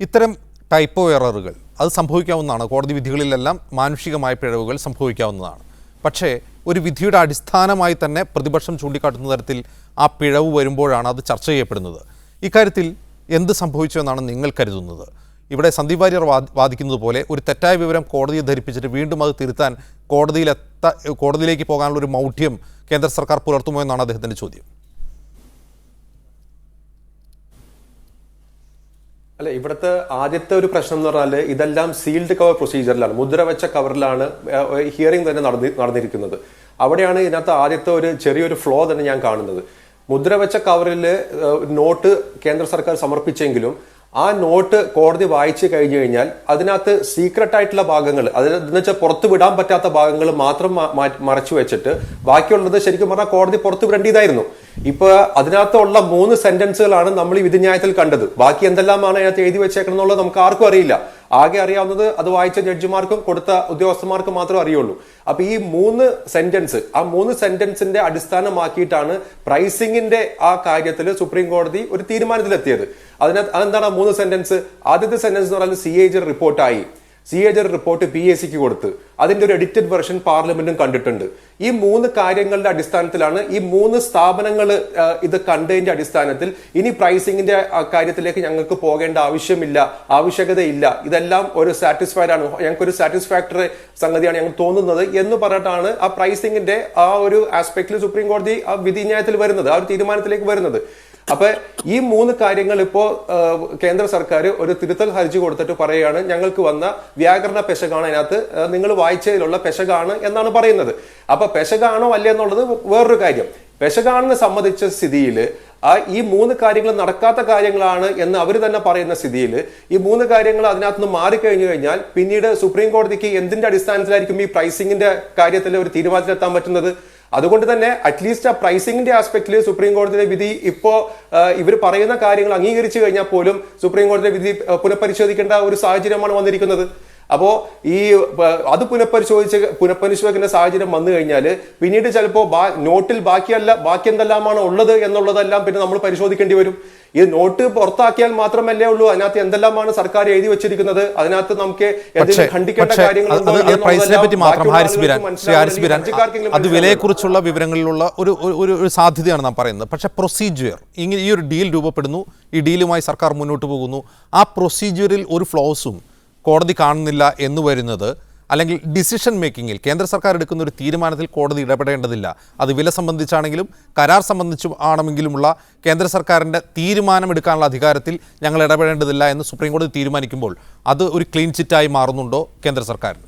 ഇത്തരം ടൈപ്പോ എററുകൾ അത് സംഭവിക്കാവുന്നതാണ്. കോടതി വിധികളിലെല്ലാം മാനുഷികമായ പിഴവുകൾ സംഭവിക്കാവുന്നതാണ്. പക്ഷേ ഒരു വിധിയുടെ അടിസ്ഥാനമായി തന്നെ പ്രതിപക്ഷം ചൂണ്ടിക്കാട്ടുന്ന തരത്തിൽ ആ പിഴവ് വരുമ്പോഴാണ് അത് ചർച്ച ചെയ്യപ്പെടുന്നത്. ഇക്കാര്യത്തിൽ എന്ത് സംഭവിച്ചു എന്നാണ് നിങ്ങൾ കരുതുന്നത്? ഇവിടെ സന്ദീപ് വാര്യർ വാദിക്കുന്നത് പോലെ ഒരു തെറ്റായ വിവരം കോടതിയെ ധരിപ്പിച്ചിട്ട് വീണ്ടും അത് തിരുത്താൻ കോടതിയിലേക്ക് പോകാനുള്ള ഒരു മൗഢ്യം കേന്ദ്ര സർക്കാർ പുലർത്തുമോ എന്നാണ് അദ്ദേഹത്തിൻ്റെ ചോദ്യം. അല്ല, ഇവിടുത്തെ ആദ്യത്തെ ഒരു പ്രശ്നം എന്ന് പറഞ്ഞാൽ ഇതെല്ലാം സീൽഡ് കവർ പ്രൊസീജിയറിലാണ്, മുദ്ര വെച്ച കവറിലാണ് ഹിയറിംഗ് തന്നെ നടന്നിരിക്കുന്നത്. അവിടെയാണ് ഇതിനകത്ത് ആദ്യത്തെ ഒരു ചെറിയൊരു ഫ്ലോ തന്നെ ഞാൻ കാണുന്നത്. മുദ്ര വെച്ച കവറിൽ നോട്ട് കേന്ദ്ര സർക്കാർ സമർപ്പിച്ചെങ്കിലും ആ നോട്ട് കോടതി വായിച്ചു കഴിഞ്ഞു കഴിഞ്ഞാൽ അതിനകത്ത് സീക്രട്ട് ആയിട്ടുള്ള ഭാഗങ്ങൾ, അതെന്ന് വെച്ചാൽ പുറത്തു വിടാൻ പറ്റാത്ത ഭാഗങ്ങൾ മാത്രം മറച്ചു വെച്ചിട്ട് ബാക്കിയുള്ളത് ശരിക്കും പറഞ്ഞാൽ കോടതി പുറത്തു വിടേണ്ടതായിരുന്നു. ഇപ്പൊ അതിനകത്തുള്ള 3 സെന്റൻസുകളാണ് നമ്മൾ ഈ വിധിന്യായത്തിൽ കണ്ടത്. ബാക്കി എന്തെല്ലാമാണ് അതിനകത്ത് എഴുതി വെച്ചേക്കണം എന്നുള്ളത് നമുക്ക് ആർക്കും അറിയില്ല. ആകെ അറിയാവുന്നത് അത് വായിച്ച ജഡ്ജിമാർക്കും കൊടുത്ത ഉദ്യോഗസ്ഥന്മാർക്കും മാത്രമേ അറിയുള്ളൂ. അപ്പൊ ഈ 3 സെന്റൻസ്, ആ 3 സെന്റൻസിന്റെ അടിസ്ഥാനമാക്കിയിട്ടാണ് പ്രൈസിംഗിന്റെ ആ കാര്യത്തിൽ സുപ്രീം കോടതി ഒരു തീരുമാനത്തിലെത്തിയത്. അതെന്താണ് 3 സെന്റൻസ്? ആദ്യത്തെ സെന്റൻസ് എന്ന് പറഞ്ഞാൽ CAG റിപ്പോർട്ടായി. CAG റിപ്പോർട്ട് PACക്ക് കൊടുത്ത് അതിന്റെ ഒരു എഡിറ്റഡ് വെർഷൻ പാർലമെന്റും കണ്ടിട്ടുണ്ട്. ഈ 3 കാര്യങ്ങളുടെ അടിസ്ഥാനത്തിലാണ് ഈ 3 സ്ഥാപനങ്ങൾ ഇത് കണ്ടതിന്റെ അടിസ്ഥാനത്തിൽ ഇനി പ്രൈസിംഗിന്റെ കാര്യത്തിലേക്ക് ഞങ്ങൾക്ക് പോകേണ്ട ആവശ്യകതയില്ല, ഇതെല്ലാം ഒരു സാറ്റിസ്ഫൈഡ് ആണ്, ഞങ്ങൾക്കൊരു സാറ്റിസ്ഫാക്ടറി സംഗതിയാണ് ഞങ്ങൾ തോന്നുന്നത് എന്ന് പറഞ്ഞിട്ടാണ് ആ പ്രൈസിംഗിന്റെ ആ ഒരു ആസ്പെക്ടിൽ സുപ്രീം കോടതി ആ വിധിന്യായത്തിൽ വരുന്നത്, ആ ഒരു തീരുമാനത്തിലേക്ക് വരുന്നത്. അപ്പൊ ഈ 3 കാര്യങ്ങൾ ഇപ്പോ കേന്ദ്ര സർക്കാർ ഒരു തിരുത്തൽ ഹർജി കൊടുത്തിട്ട് പറയുകയാണ് ഞങ്ങൾക്ക് വന്ന വ്യാകരണ പെശകാണ്, അതിനകത്ത് നിങ്ങൾ വായിച്ചതിലുള്ള പെശകാണ് എന്നാണ് പറയുന്നത്. അപ്പൊ പെശകാണോ അല്ലേ എന്നുള്ളത് വേറൊരു കാര്യം. പെശകാണെന്ന് സമ്മതിച്ച സ്ഥിതിയിൽ ഈ 3 കാര്യങ്ങൾ നടക്കാത്ത കാര്യങ്ങളാണ് എന്ന് അവർ തന്നെ പറയുന്ന സ്ഥിതിയിൽ ഈ 3 കാര്യങ്ങൾ അതിനകത്ത് നിന്ന് മാറിക്കഴിഞ്ഞു കഴിഞ്ഞാൽ പിന്നീട് സുപ്രീം കോടതിക്ക് എന്തിന്റെ അടിസ്ഥാനത്തിലായിരിക്കും ഈ പ്രൈസിംഗിന്റെ കാര്യത്തിൽ ഒരു തീരുമാനത്തിലെത്താൻ പറ്റുന്നത്? അതുകൊണ്ട് തന്നെ അറ്റ്ലീസ്റ്റ് ആ പ്രൈസിംഗിന്റെ ആസ്പെക്ടിൽ സുപ്രീം കോടതിയുടെ വിധി ഇപ്പോ ഇവർ പറയുന്ന കാര്യങ്ങൾ അംഗീകരിച്ചു കഴിഞ്ഞാൽ പോലും സുപ്രീം കോടതിയുടെ വിധി പുനഃപരിശോധിക്കേണ്ട ഒരു സാഹചര്യമാണ് വന്നിരിക്കുന്നത്. അപ്പോ ഈ അത് പുനഃപരിശോധിക്കുന്ന സാഹചര്യം വന്നു കഴിഞ്ഞാൽ പിന്നീട് ചിലപ്പോ നോട്ടിൽ ബാക്കി എന്തെല്ലാമാണ് ഉള്ളത് എന്നുള്ളതെല്ലാം പിന്നെ നമ്മൾ പരിശോധിക്കേണ്ടി വരും. ഈ നോട്ട് പുറത്താക്കിയാൽ മാത്രമല്ലേ ഉള്ളൂ അതിനകത്ത് എന്തെല്ലാമാണ് സർക്കാർ എഴുതി വെച്ചിരിക്കുന്നത്, അതിനകത്ത് നമുക്ക് ഖണ്ഡിക്കേണ്ട കാര്യങ്ങളുണ്ടോ? അത് വിലയെക്കുറിച്ചുള്ള വിവരങ്ങളിലുള്ള ഒരു സാധ്യതയാണ് നാം പറയുന്നത്. പക്ഷേ പ്രൊസീജിയർ, ഇങ്ങനെ ഈ ഒരു ഡീൽ രൂപപ്പെടുന്നു, ഈ ഡീലുമായി സർക്കാർ മുന്നോട്ട് പോകുന്നു, ആ പ്രൊസീജിയറിൽ ഒരു ഫ്ലോസും കോടതി കാണുന്നില്ല എന്ന് വരുന്നത്, അല്ലെങ്കിൽ ഡിസിഷൻ മേക്കിങ്ങിൽ കേന്ദ്ര സർക്കാർ എടുക്കുന്ന ഒരു തീരുമാനത്തിൽ കോടതി ഇടപെടേണ്ടതില്ല, അത് വില സംബന്ധിച്ചാണെങ്കിലും കരാർ സംബന്ധിച്ചും ആണെങ്കിലുമുള്ള കേന്ദ്ര സർക്കാരിൻ്റെ തീരുമാനമെടുക്കാനുള്ള അധികാരത്തിൽ ഞങ്ങൾ ഇടപെടേണ്ടതില്ല എന്ന് സുപ്രീം കോടതി തീരുമാനിക്കുമ്പോൾ അത് ഒരു ക്ലീൻ ചിറ്റായി മാറുന്നുണ്ടോ കേന്ദ്ര സർക്കാരിന്?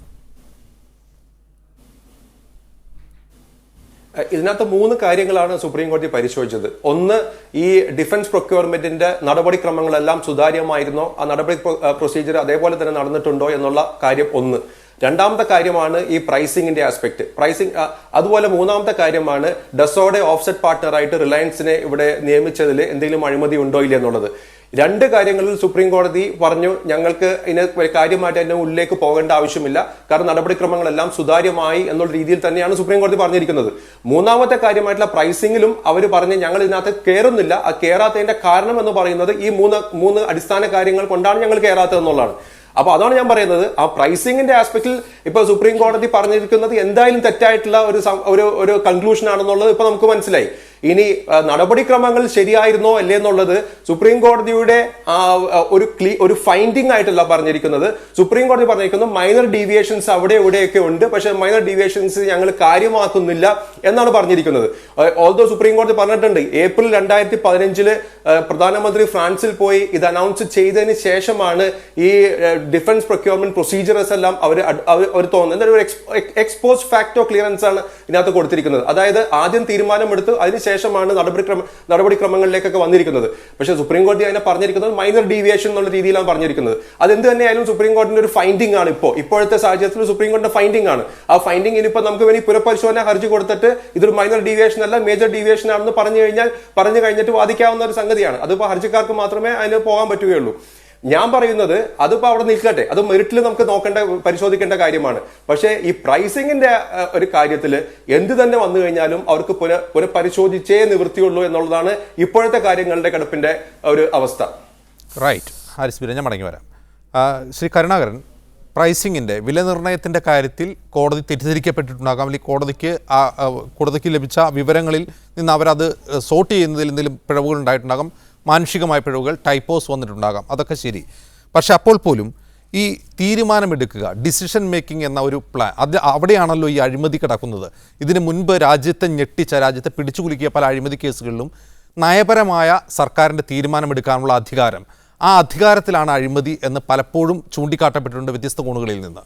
ഇതിനകത്ത് 3 കാര്യങ്ങളാണ് സുപ്രീം കോടതി പരിശോധിച്ചത്. ഒന്ന്, ഈ ഡിഫൻസ് പ്രൊക്യൂർമെന്റിന്റെ നടപടിക്രമങ്ങളെല്ലാം സുതാര്യമായിരുന്നോ, ആ നടപടി പ്രൊസീജിയർ അതേപോലെ തന്നെ നടന്നിട്ടുണ്ടോ എന്നുള്ള കാര്യം ഒന്ന്. രണ്ടാമത്തെ കാര്യമാണ് ഈ പ്രൈസിംഗിന്റെ ആസ്പെക്ട്. അതുപോലെ മൂന്നാമത്തെ കാര്യമാണ് ഡസോയുടെ ഓഫ്സെറ്റ് പാർട്ട്ണറായിട്ട് റിലയൻസിനെ ഇവിടെ നിയമിച്ചതിൽ എന്തെങ്കിലും അഴിമതി ഉണ്ടോ ഇല്ല എന്നുള്ളത്. 2 കാര്യങ്ങളിൽ സുപ്രീം കോടതി പറഞ്ഞു ഞങ്ങൾക്ക് ഇതിന് കാര്യമായിട്ട് അതിന്റെ ഉള്ളിലേക്ക് പോകേണ്ട ആവശ്യമില്ല, കാരണം നടപടിക്രമങ്ങളെല്ലാം സുതാര്യമായി എന്നുള്ള രീതിയിൽ തന്നെയാണ് സുപ്രീം കോടതി പറഞ്ഞിരിക്കുന്നത്. മൂന്നാമത്തെ കാര്യമായിട്ടുള്ള പ്രൈസിംഗിലും അവർ പറഞ്ഞ് ഞങ്ങൾ ഇതിനകത്ത് കയറുന്നില്ല, ആ കയറാത്തതിന്റെ കാരണം എന്ന് പറയുന്നത് ഈ മൂന്ന് അടിസ്ഥാന കാര്യങ്ങൾ കൊണ്ടാണ് ഞങ്ങൾ കയറാത്തത് എന്നുള്ളതാണ്. അപ്പൊ അതാണ് ഞാൻ പറയുന്നത്, ആ പ്രൈസിംഗിന്റെ ആസ്പെക്റ്റിൽ ഇപ്പൊ സുപ്രീം കോടതി പറഞ്ഞിരിക്കുന്നത് എന്തായാലും തെറ്റായിട്ടുള്ള ഒരു കൺക്ലൂഷൻ ആണെന്നുള്ളത് ഇപ്പൊ നമുക്ക് മനസ്സിലായി. ഇനി നടപടിക്രമങ്ങൾ ശരിയായിരുന്നോ അല്ലേ എന്നുള്ളത് സുപ്രീം കോടതിയുടെ ഒരു ഫൈൻഡിംഗ് ആയിട്ടല്ല പറഞ്ഞിരിക്കുന്നത്. സുപ്രീം കോടതി പറഞ്ഞിരിക്കുന്നത് മൈനർ ഡീവിയേഷൻസ് അവിടെ ഇവിടെയൊക്കെ ഉണ്ട്, പക്ഷെ മൈനർ ഡീവിയേഷൻസ് ഞങ്ങൾ കാര്യമാക്കുന്നില്ല എന്നാണ് പറഞ്ഞിരിക്കുന്നത്. ഓൾദോ സുപ്രീം കോടതി പറഞ്ഞിട്ടുണ്ട് ഏപ്രിൽ 2015 പ്രധാനമന്ത്രി ഫ്രാൻസിൽ പോയി ഇത് അനൗൺസ് ചെയ്തതിന് ശേഷമാണ് ഈ ഡിഫൻസ് പ്രൊക്യൂർമെന്റ് പ്രൊസീജിയേഴ്സ് എല്ലാം അവർ തോന്നുന്നത് ഒരു എക്സ്പോസ് ഫാക്ടോ ക്ലിയറൻസ് ആണ് ഇതിനകത്ത് കൊടുത്തിരിക്കുന്നത്. അതായത് ആദ്യം തീരുമാനമെടുത്ത് അതിനുശേഷമാണ് നടപടിക്രമങ്ങളിലേക്കൊക്കെ വന്നിരിക്കുന്നത്. പക്ഷേ സുപ്രീം കോടതി അതിനെ പറഞ്ഞിരിക്കുന്നത് മൈനർ ഡീവിയേഷൻ എന്നുള്ള രീതിയിലാണ് പറഞ്ഞിരിക്കുന്നത്. അതെന്ത് തന്നെയായാലും സുപ്രീം കോടതിയുടെ ഒരു ഫൈൻഡിംഗ് ആണ്. ഇപ്പോഴത്തെ സാഹചര്യത്തിൽ സുപ്രീം കോടതിയുടെ ഫൈൻഡിംഗ് ആണ്. ആ ഫൈൻഡിംഗ് ഇനിയിപ്പോ നമുക്ക് വേണ്ടി പുനഃപരിശോധന ഹർജി കൊടുത്തിട്ട് ഇതൊരു മൈനർ ഡീവിയേഷൻ അല്ല മേജർ ഡീവിയേഷൻ ആണെന്ന് പറഞ്ഞു കഴിഞ്ഞിട്ട് വാദിക്കാവുന്ന ഒരു സംഗതിയാണ്. അതിപ്പോ ഹർജിക്കാർക്ക് മാത്രമേ അതിന് പോകാൻ പറ്റുകയുള്ളൂ. ഞാൻ പറയുന്നത് അതിപ്പോ അവിടെ നിൽക്കട്ടെ, അത് മെറിറ്റിൽ നമുക്ക് പരിശോധിക്കേണ്ട കാര്യമാണ്. പക്ഷേ ഈ പ്രൈസിംഗിന്റെ ഒരു കാര്യത്തിൽ എന്ത് തന്നെ വന്നു കഴിഞ്ഞാലും അവർക്ക് പുനഃപരിശോധിച്ചേ നിവൃത്തിയുള്ളൂ എന്നുള്ളതാണ് ഇപ്പോഴത്തെ കാര്യങ്ങളുടെ കിടപ്പിന്റെ ഒരു അവസ്ഥ. റൈറ്റ്. ഹാരിസ് ബീരൻ, ഞാൻ മടങ്ങി വരാം. ശ്രീ കരുണാകരൻ, പ്രൈസിങ്ങിൻ്റെ വിലനിർണ്ണയത്തിൻ്റെ കാര്യത്തിൽ കോടതി തെറ്റിദ്ധരിക്കപ്പെട്ടിട്ടുണ്ടാകാം, അല്ലെങ്കിൽ കോടതിക്ക് ലഭിച്ച വിവരങ്ങളിൽ നിന്ന് അവരത് സോർട്ട് ചെയ്യുന്നതിൽ എന്തെങ്കിലും പിഴവുകൾ ഉണ്ടായിട്ടുണ്ടാകാം, മാനുഷികമായ പിഴവുകൾ, ടൈപ്പോസ് വന്നിട്ടുണ്ടാകാം, അതൊക്കെ ശരി. പക്ഷെ അപ്പോൾ പോലും ഈ തീരുമാനമെടുക്കുക, ഡിസിഷൻ മേക്കിംഗ് എന്ന ഒരു പ്ലാൻ, അവിടെയാണല്ലോ ഈ അഴിമതി കിടക്കുന്നത്. ഇതിന് മുൻപ് രാജ്യത്തെ ഞെട്ടിച്ച, രാജ്യത്തെ പിടിച്ചുകുലുക്കിയ പല അഴിമതി കേസുകളിലും നയപരമായ സർക്കാരിൻ്റെ തീരുമാനമെടുക്കാനുള്ള അധികാരം, ആ അധികാരത്തിലാണ് അഴിമതി എന്ന് പലപ്പോഴും ചൂണ്ടിക്കാട്ടപ്പെട്ടിട്ടുണ്ട് വ്യത്യസ്ത കോണുകളിൽ നിന്ന്.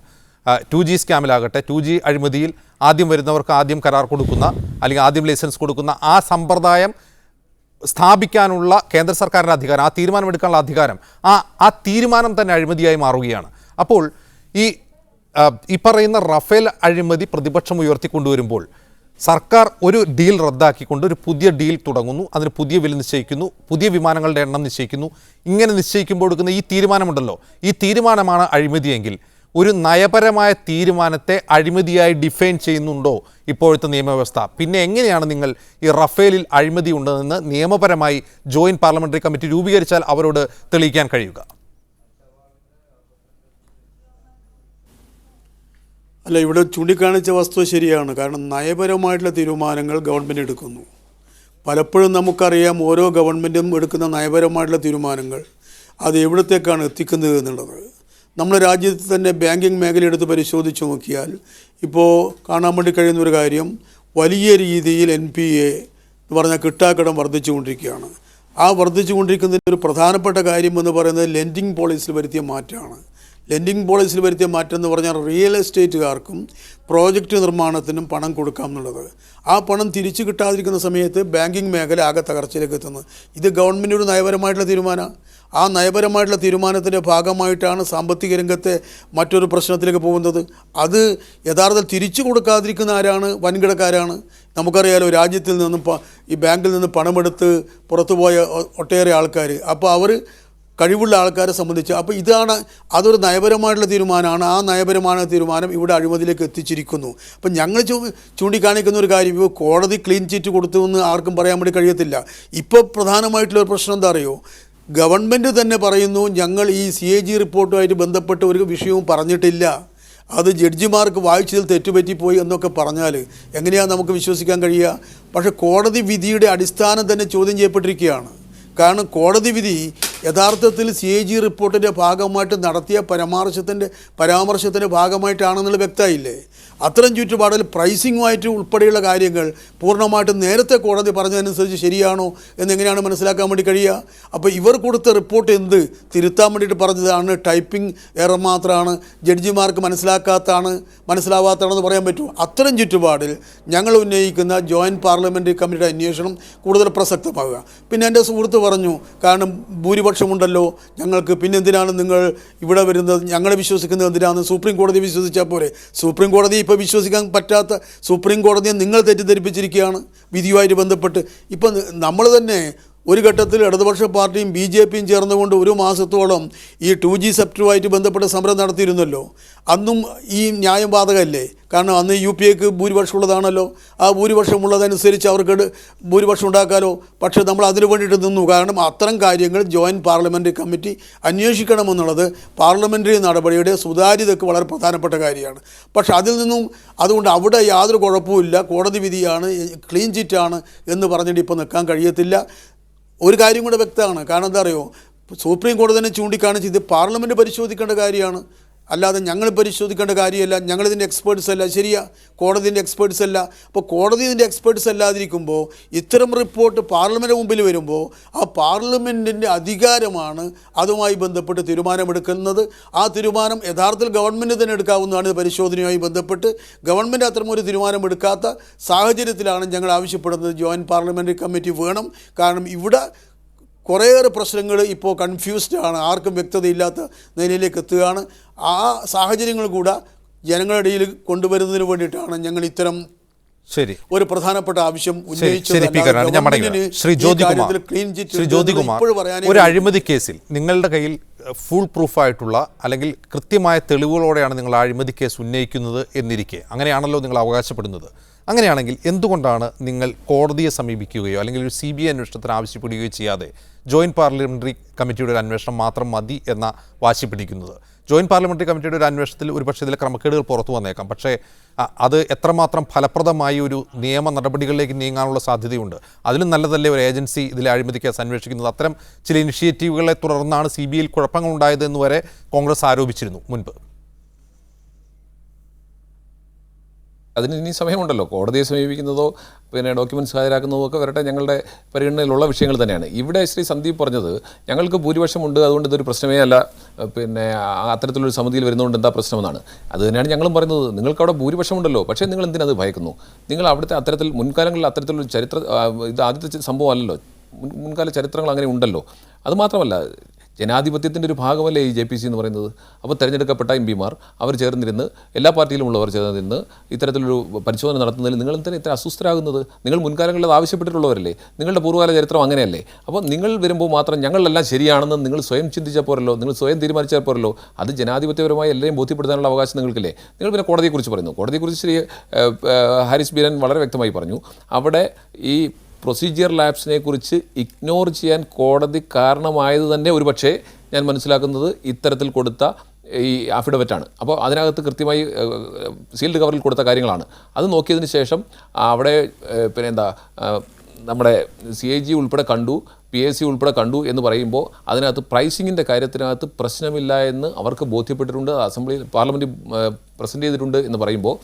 2G സ്കാമിലാകട്ടെ, 2G അഴിമതിയിൽ ആദ്യം വരുന്നവർക്ക് ആദ്യം കരാർ കൊടുക്കുന്ന, അല്ലെങ്കിൽ ആദ്യം ലൈസൻസ് കൊടുക്കുന്ന ആ സമ്പ്രദായം സ്ഥാപിക്കാനുള്ള കേന്ദ്ര സർക്കാരിൻ്റെ അധികാരം, ആ തീരുമാനമെടുക്കാനുള്ള അധികാരം, ആ തീരുമാനം തന്നെ അഴിമതിയായി മാറുകയാണ്. അപ്പോൾ ഈ പറയുന്ന റഫേൽ അഴിമതി പ്രതിപക്ഷം ഉയർത്തിക്കൊണ്ടുവരുമ്പോൾ സർക്കാർ ഒരു ഡീൽ റദ്ദാക്കിക്കൊണ്ട് ഒരു പുതിയ ഡീൽ തുടങ്ങുന്നു, അതിന് പുതിയ വില നിശ്ചയിക്കുന്നു, പുതിയ വിമാനങ്ങളുടെ എണ്ണം നിശ്ചയിക്കുന്നു. ഇങ്ങനെ നിശ്ചയിക്കുമ്പോൾ എടുക്കുന്ന ഈ തീരുമാനമുണ്ടല്ലോ, ഈ തീരുമാനമാണ് അഴിമതിയെങ്കിൽ ഒരു നയപരമായ തീരുമാനത്തെ അഴിമതിയായി ഡിഫൈൻ ചെയ്യുന്നുണ്ടോ ഇപ്പോഴത്തെ നിയമവ്യവസ്ഥ? പിന്നെ എങ്ങനെയാണ് നിങ്ങൾ ഈ റഫേലിൽ അഴിമതി ഉണ്ടെന്ന് നിയമപരമായി ജോയിന്റ് പാർലമെന്ററി കമ്മിറ്റി രൂപീകരിച്ചാൽ അവരോട് തെളിയിക്കാൻ കഴിയുക? അല്ല, ഇവിടെ ചൂണ്ടിക്കാണിച്ച വസ്തുത ശരിയാണ്. കാരണം നയപരമായിട്ടുള്ള തീരുമാനങ്ങൾ ഗവൺമെൻറ് എടുക്കുന്നു. പലപ്പോഴും നമുക്കറിയാം ഓരോ ഗവൺമെൻറ്റും എടുക്കുന്ന നയപരമായിട്ടുള്ള തീരുമാനങ്ങൾ അത് എവിടത്തേക്കാണ് എത്തിക്കുന്നത് എന്നുള്ളത്. നമ്മുടെ രാജ്യത്ത് തന്നെ ബാങ്കിങ് മേഖല എടുത്ത് പരിശോധിച്ച് നോക്കിയാൽ ഇപ്പോൾ കാണാൻ വേണ്ടി കഴിയുന്ന ഒരു കാര്യം, വലിയ രീതിയിൽ NPA എന്ന് പറഞ്ഞാൽ കിട്ടാക്കടം വർദ്ധിച്ചുകൊണ്ടിരിക്കുകയാണ്. ആ വർദ്ധിച്ചുകൊണ്ടിരിക്കുന്നതിൻ്റെ ഒരു പ്രധാനപ്പെട്ട കാര്യം എന്ന് പറയുന്നത് ലെൻഡിങ് പോളിസിയിൽ വരുത്തിയ മാറ്റമാണ്. ലെൻഡിങ് പോളിസിയിൽ വരുത്തിയ മാറ്റം എന്ന് പറഞ്ഞാൽ റിയൽ എസ്റ്റേറ്റുകാർക്കും പ്രോജക്റ്റ് നിർമ്മാണത്തിനും പണം കൊടുക്കാം എന്നുള്ളത്. ആ പണം തിരിച്ചു കിട്ടാതിരിക്കുന്ന സമയത്ത് ബാങ്കിങ് മേഖല ആകെ തകർച്ചയിലേക്ക് എത്തുന്നത്. ഇത് ഗവൺമെൻറ് ഒരു നയപരമായിട്ടുള്ള തീരുമാനമാണ്. ആ നയപരമായിട്ടുള്ള തീരുമാനത്തിൻ്റെ ഭാഗമായിട്ടാണ് സാമ്പത്തിക രംഗത്തെ മറ്റൊരു പ്രശ്നത്തിലേക്ക് പോകുന്നത്. അത് യഥാർത്ഥത്തിൽ തിരിച്ചു കൊടുക്കാതിരിക്കുന്ന ആരാണ്? വൻകിടക്കാരാണ്. നമുക്കറിയാലോ, രാജ്യത്തിൽ നിന്നും ഈ ബാങ്കിൽ നിന്ന് പണമെടുത്ത് പുറത്തുപോയ ഒട്ടേറെ ആൾക്കാർ. അപ്പോൾ അവർ കഴിവുള്ള ആൾക്കാരെ സംബന്ധിച്ച് അപ്പോൾ അതൊരു നയപരമായിട്ടുള്ള തീരുമാനമാണ്. ആ നയപരമായ തീരുമാനം ഇവിടെ അഴിമതിയിലേക്ക് എത്തിച്ചിരിക്കുന്നു. അപ്പം ഞങ്ങൾ ചൂണ്ടിക്കാണിക്കുന്ന ഒരു കാര്യം, ഇപ്പോൾ കോടതി ക്ലീൻ ചിറ്റ് കൊടുത്തു എന്ന് ആർക്കും പറയാൻ വേണ്ടി കഴിയത്തില്ല. ഇപ്പോൾ പ്രധാനമായിട്ടുള്ളൊരു പ്രശ്നം എന്താ അറിയോ? ഗവൺമെൻറ് തന്നെ പറയുന്നു ഞങ്ങൾ ഈ CAG റിപ്പോർട്ടുമായിട്ട് ബന്ധപ്പെട്ട ഒരു വിഷയവും പറഞ്ഞിട്ടില്ല, അത് ജഡ്ജിമാർക്ക് വായിച്ചതിൽ തെറ്റുപറ്റിപ്പോയി എന്നൊക്കെ പറഞ്ഞാൽ എങ്ങനെയാണ് നമുക്ക് വിശ്വസിക്കാൻ കഴിയുക? പക്ഷേ കോടതി വിധിയുടെ അടിസ്ഥാനം തന്നെ ചോദ്യം ചെയ്യപ്പെട്ടിരിക്കുകയാണ്. കാരണം കോടതി വിധി യഥാർത്ഥത്തിൽ CAG റിപ്പോർട്ടിൻ്റെ ഭാഗമായിട്ട് നടത്തിയ പരാമർശത്തിൻ്റെ ഭാഗമായിട്ടാണെന്നുള്ള വ്യക്തമായില്ലേ? അത്തരം ചുറ്റുപാടിൽ പ്രൈസിങ്ങുമായിട്ട് ഉൾപ്പെടെയുള്ള കാര്യങ്ങൾ പൂർണ്ണമായിട്ടും നേരത്തെ കോടതി പറഞ്ഞതനുസരിച്ച് ശരിയാണോ എന്നെങ്ങനെയാണ് മനസ്സിലാക്കാൻ വേണ്ടി കഴിയുക? അപ്പോൾ ഇവർ കൊടുത്ത റിപ്പോർട്ട് തിരുത്താൻ വേണ്ടിയിട്ട് പറഞ്ഞതാണ് ടൈപ്പിംഗ് എറർ മാത്രമാണ്, ജഡ്ജിമാർക്ക് മനസ്സിലാവാത്തതാണെന്ന് പറയാൻ പറ്റുമോ? അത്തരം ചുറ്റുപാടിൽ ഞങ്ങൾ ഉന്നയിക്കുന്ന ജോയിൻറ്റ് പാർലമെൻ്ററി കമ്മിറ്റിയുടെ അന്വേഷണം കൂടുതൽ പ്രസക്തമാകുക. പിന്നെ എൻ്റെ സുഹൃത്ത് പറഞ്ഞു, കാരണം ഭൂരിപക്ഷമുണ്ടല്ലോ ഞങ്ങൾക്ക്, പിന്നെ എന്തിനാണ് നിങ്ങൾ ഇവിടെ വരുന്നത്, ഞങ്ങളെ വിശ്വസിക്കുന്നത് എന്തിനാണ്? സുപ്രീം കോടതി വിശ്വസിച്ചാൽ പോരെ? സുപ്രീം കോടതി ഇപ്പോൾ വിശ്വസിക്കാൻ പറ്റാത്ത സുപ്രീം കോടതിയെ നിങ്ങൾ തെറ്റിദ്ധരിപ്പിച്ചിരിക്കുകയാണ് വിധിയുമായിട്ട് ബന്ധപ്പെട്ട്. ഇപ്പം നമ്മൾ തന്നെ ഒരു ഘട്ടത്തിൽ ഇടതുപക്ഷ പാർട്ടിയും BJPയും ചേർന്നുകൊണ്ട് ഒരു മാസത്തോളം ഈ 2G സെപ്റ്ററുമായിട്ട് ബന്ധപ്പെട്ട സമരം നടത്തിയിരുന്നല്ലോ. അന്നും ഈ ന്യായം ബാധകമല്ലേ? കാരണം അന്ന് UPAക്ക് ഭൂരിപക്ഷമുള്ളതാണല്ലോ. ആ ഭൂരിപക്ഷമുള്ളതനുസരിച്ച് അവർക്ക് ഭൂരിപക്ഷം ഉണ്ടാക്കാമല്ലോ. പക്ഷേ നമ്മൾ അതിനു വേണ്ടിയിട്ട് നിന്നു. കാരണം അത്തരം കാര്യങ്ങൾ ജോയിൻറ്റ് പാർലമെൻ്ററി കമ്മിറ്റി അന്വേഷിക്കണമെന്നുള്ളത് പാർലമെൻ്ററി നടപടിയുടെ സുതാര്യതയ്ക്ക് വളരെ പ്രധാനപ്പെട്ട കാര്യമാണ്. പക്ഷേ അതുകൊണ്ട് അവിടെ യാതൊരു കുഴപ്പമില്ല, കോടതി വിധിയാണ്, ക്ലീൻ ചിറ്റാണ് എന്ന് പറഞ്ഞിട്ട് ഇപ്പോൾ നിൽക്കാൻ കഴിയത്തില്ല. ഒരു കാര്യം കൂടെ വ്യക്തമാണ്. കാരണം എന്താ അറിയോ, സുപ്രീം കോടതി തന്നെ ചൂണ്ടിക്കാണിച്ച് ഇത് പാർലമെൻറ്റ് പരിശോധിക്കേണ്ട കാര്യമാണ്, അല്ലാതെ ഞങ്ങൾ പരിശോധിക്കേണ്ട കാര്യമല്ല, ഞങ്ങളിതിൻ്റെ എക്സ്പേർട്സ് അല്ല. ശരിയാ, കോടതിൻ്റെ എക്സ്പേർട്സ് അല്ല. അപ്പോൾ കോടതി ഇതിൻ്റെ എക്സ്പേർട്സ് അല്ലാതിരിക്കുമ്പോൾ ഇത്തരം റിപ്പോർട്ട് പാർലമെൻറ്റ് മുമ്പിൽ വരുമ്പോൾ ആ പാർലമെൻറ്റിൻ്റെ അധികാരമാണ് അതുമായി ബന്ധപ്പെട്ട് തീരുമാനമെടുക്കുന്നത്. ആ തീരുമാനം യഥാർത്ഥത്തിൽ ഗവൺമെൻറ് തന്നെ എടുക്കാവുന്നതാണ്. ഇത് പരിശോധനയുമായി ബന്ധപ്പെട്ട് ഗവൺമെൻറ് അത്തരമൊരു തീരുമാനമെടുക്കാത്ത സാഹചര്യത്തിലാണ് ഞങ്ങൾ ആവശ്യപ്പെടുന്നത് ജോയിൻറ്റ് പാർലമെൻ്ററി കമ്മിറ്റി വേണം. കാരണം ഇവിടെ കുറേയേറെ പ്രശ്നങ്ങൾ ഇപ്പോൾ കൺഫ്യൂസ്ഡ് ആണ്, ആർക്കും വ്യക്തതയില്ലാത്ത നിലയിലേക്ക് എത്തുകയാണ്. ആ സാഹചര്യങ്ങൾ കൂടെ ജനങ്ങളുടെ ഇടയിൽ കൊണ്ടുവരുന്നതിന് വേണ്ടിയിട്ടാണ് ഞങ്ങൾ ഇത്തരം ഒരു പ്രധാനപ്പെട്ട ആവശ്യം ഉന്നയിച്ചത്. ഒരു അഴിമതി കേസിൽ നിങ്ങളുടെ കയ്യിൽ ഫുൾ പ്രൂഫായിട്ടുള്ള അല്ലെങ്കിൽ കൃത്യമായ തെളിവുകളോടെയാണ് നിങ്ങൾ അഴിമതി കേസ് ഉന്നയിക്കുന്നത് എന്നിരിക്കെ, അങ്ങനെയാണല്ലോ നിങ്ങൾ അവകാശപ്പെടുന്നത്. അങ്ങനെയാണെങ്കിൽ എന്തുകൊണ്ടാണ് നിങ്ങൾ കോടതിയെ സമീപിക്കുകയോ അല്ലെങ്കിൽ ഒരു CBI അന്വേഷണത്തിന് ആവശ്യപ്പെടുകയോ ചെയ്യാതെ ജോയിൻറ്റ് പാർലമെൻ്ററി കമ്മിറ്റിയുടെ ഒരു അന്വേഷണം മാത്രം മതി എന്ന വാശി പിടിക്കുന്നത്? ജോയിന്റ് പാർലമെന്ററി കമ്മിറ്റിയുടെ ഒരു അന്വേഷണത്തിൽ ഒരുപക്ഷെ ഇതിലെ ക്രമക്കേടുകൾ പുറത്തു വന്നേക്കാം. പക്ഷേ അത് എത്രമാത്രം ഫലപ്രദമായി ഒരു നിയമ നടപടികളിലേക്ക് നീങ്ങാനുള്ള സാധ്യതയുണ്ട്? അതിലും നല്ലതല്ലേ ഒരു ഏജൻസി ഇതിലെ അഴിമതി കേസ് അന്വേഷിക്കുന്നത്? അത്തരം ചില ഇനിഷ്യേറ്റീവുകളെ തുടർന്നാണ് CBIയിൽ കുഴപ്പങ്ങളുണ്ടായതെന്ന് വരെ കോൺഗ്രസ് ആരോപിച്ചിരുന്നു മുൻപ്. അതിന് ഇനി സമയമുണ്ടല്ലോ. കോടതിയെ സമീപിക്കുന്നതോ പിന്നെ ഡോക്യുമെൻറ്റ്സ് ഹാജരാക്കുന്നതോ ഒക്കെ വരട്ടെ, ഞങ്ങളുടെ പരിഗണനയിലുള്ള വിഷയങ്ങൾ തന്നെയാണ്. ഇവിടെ ശ്രീ സന്ദീപ് പറഞ്ഞത് ഞങ്ങൾക്ക് ഭൂരിപക്ഷമുണ്ട്, അതുകൊണ്ട് ഇതൊരു പ്രശ്നമേ അല്ല, പിന്നെ അത്തരത്തിലൊരു സമിതിയിൽ വരുന്നതുകൊണ്ട് എന്താ പ്രശ്നമെന്നാണ്. അത് തന്നെയാണ് ഞങ്ങളും പറയുന്നത്. നിങ്ങൾക്ക് അവിടെ ഭൂരിപക്ഷമുണ്ടല്ലോ, പക്ഷേ നിങ്ങൾ എന്തിനത് ഭയക്കുന്നു? നിങ്ങൾ അവിടുത്തെ അത്തരത്തിൽ മുൻകാലങ്ങളിൽ അത്തരത്തിലൊരു ഇത് ആദ്യത്തെ സംഭവം അല്ലല്ലോ. മുൻകാല ചരിത്രങ്ങൾ അങ്ങനെ ഉണ്ടല്ലോ. അതുമാത്രമല്ല, ജനാധിപത്യത്തിൻ്റെ ഒരു ഭാഗമല്ലേ ഈ JPC എന്ന് പറയുന്നത്. അപ്പോൾ തിരഞ്ഞെടുക്കപ്പെട്ട MP-മാർ അവർ ചേർന്നിരുന്ന്, എല്ലാ പാർട്ടിയിലുമുള്ളവർ ചേർന്നിരുന്ന് ഇത്തരത്തിലൊരു പരിശോധന നടത്തുന്നതിൽ നിങ്ങൾ എന്തിനാണ് ഇത്ര അസ്വസ്ഥരാകുന്നത്? നിങ്ങൾ മുൻകാലങ്ങളിൽ അത് ആവശ്യപ്പെട്ടിട്ടുള്ളവരല്ലേ? നിങ്ങളുടെ പൂർവ്വകാല ചരിത്രം അങ്ങനെയല്ലേ? അപ്പോൾ നിങ്ങൾ വരുമ്പോൾ മാത്രം ഞങ്ങളെല്ലാം ശരിയാണെന്ന് നിങ്ങൾ സ്വയം ചിന്തിച്ചാൽ പോരല്ലോ, നിങ്ങൾ സ്വയം തീരുമാനിച്ചാൽ പോരല്ലോ. അത് ജനാധിപത്യപരമായി എല്ലാവരെയും ബോധ്യപ്പെടുത്താനുള്ള അവകാശം നിങ്ങൾക്കില്ലേ? നിങ്ങൾ പിന്നെ കോടതിയെക്കുറിച്ച് പറയുന്നു. കോടതിയെക്കുറിച്ച് ശ്രീ ഹാരിസ് ബീരൻ വളരെ വ്യക്തമായി പറഞ്ഞു. അവിടെ ഈ പ്രൊസീജിയർ ലാപ്സിനെ കുറിച്ച് ഇഗ്നോർ ചെയ്യാൻ കോടതി കാരണമായത് തന്നെ ഒരുപക്ഷെ ഞാൻ മനസ്സിലാക്കുന്നത് ഇത്തരത്തിൽ കൊടുത്ത ഈ അഫിഡവിറ്റാണ്. അപ്പോൾ അതിനകത്ത് കൃത്യമായി സീൽഡ് കവറിൽ കൊടുത്ത കാര്യങ്ങളാണ്. അത് നോക്കിയതിന് ശേഷം അവിടെ പിന്നെ നമ്മുടെ CAG ഉൾപ്പെടെ കണ്ടു, PAC ഉൾപ്പെടെ കണ്ടു എന്ന് പറയുമ്പോൾ അതിനകത്ത് പ്രൈസിങ്ങിൻ്റെ കാര്യത്തിനകത്ത് പ്രശ്നമില്ല എന്ന് അവർക്ക് ബോധ്യപ്പെട്ടിട്ടുണ്ട്, അസംബ്ലിയിൽ പാർലമെൻറ്റിൽ പ്രസൻറ്റ് ചെയ്തിട്ടുണ്ട് എന്ന് പറയുമ്പോൾ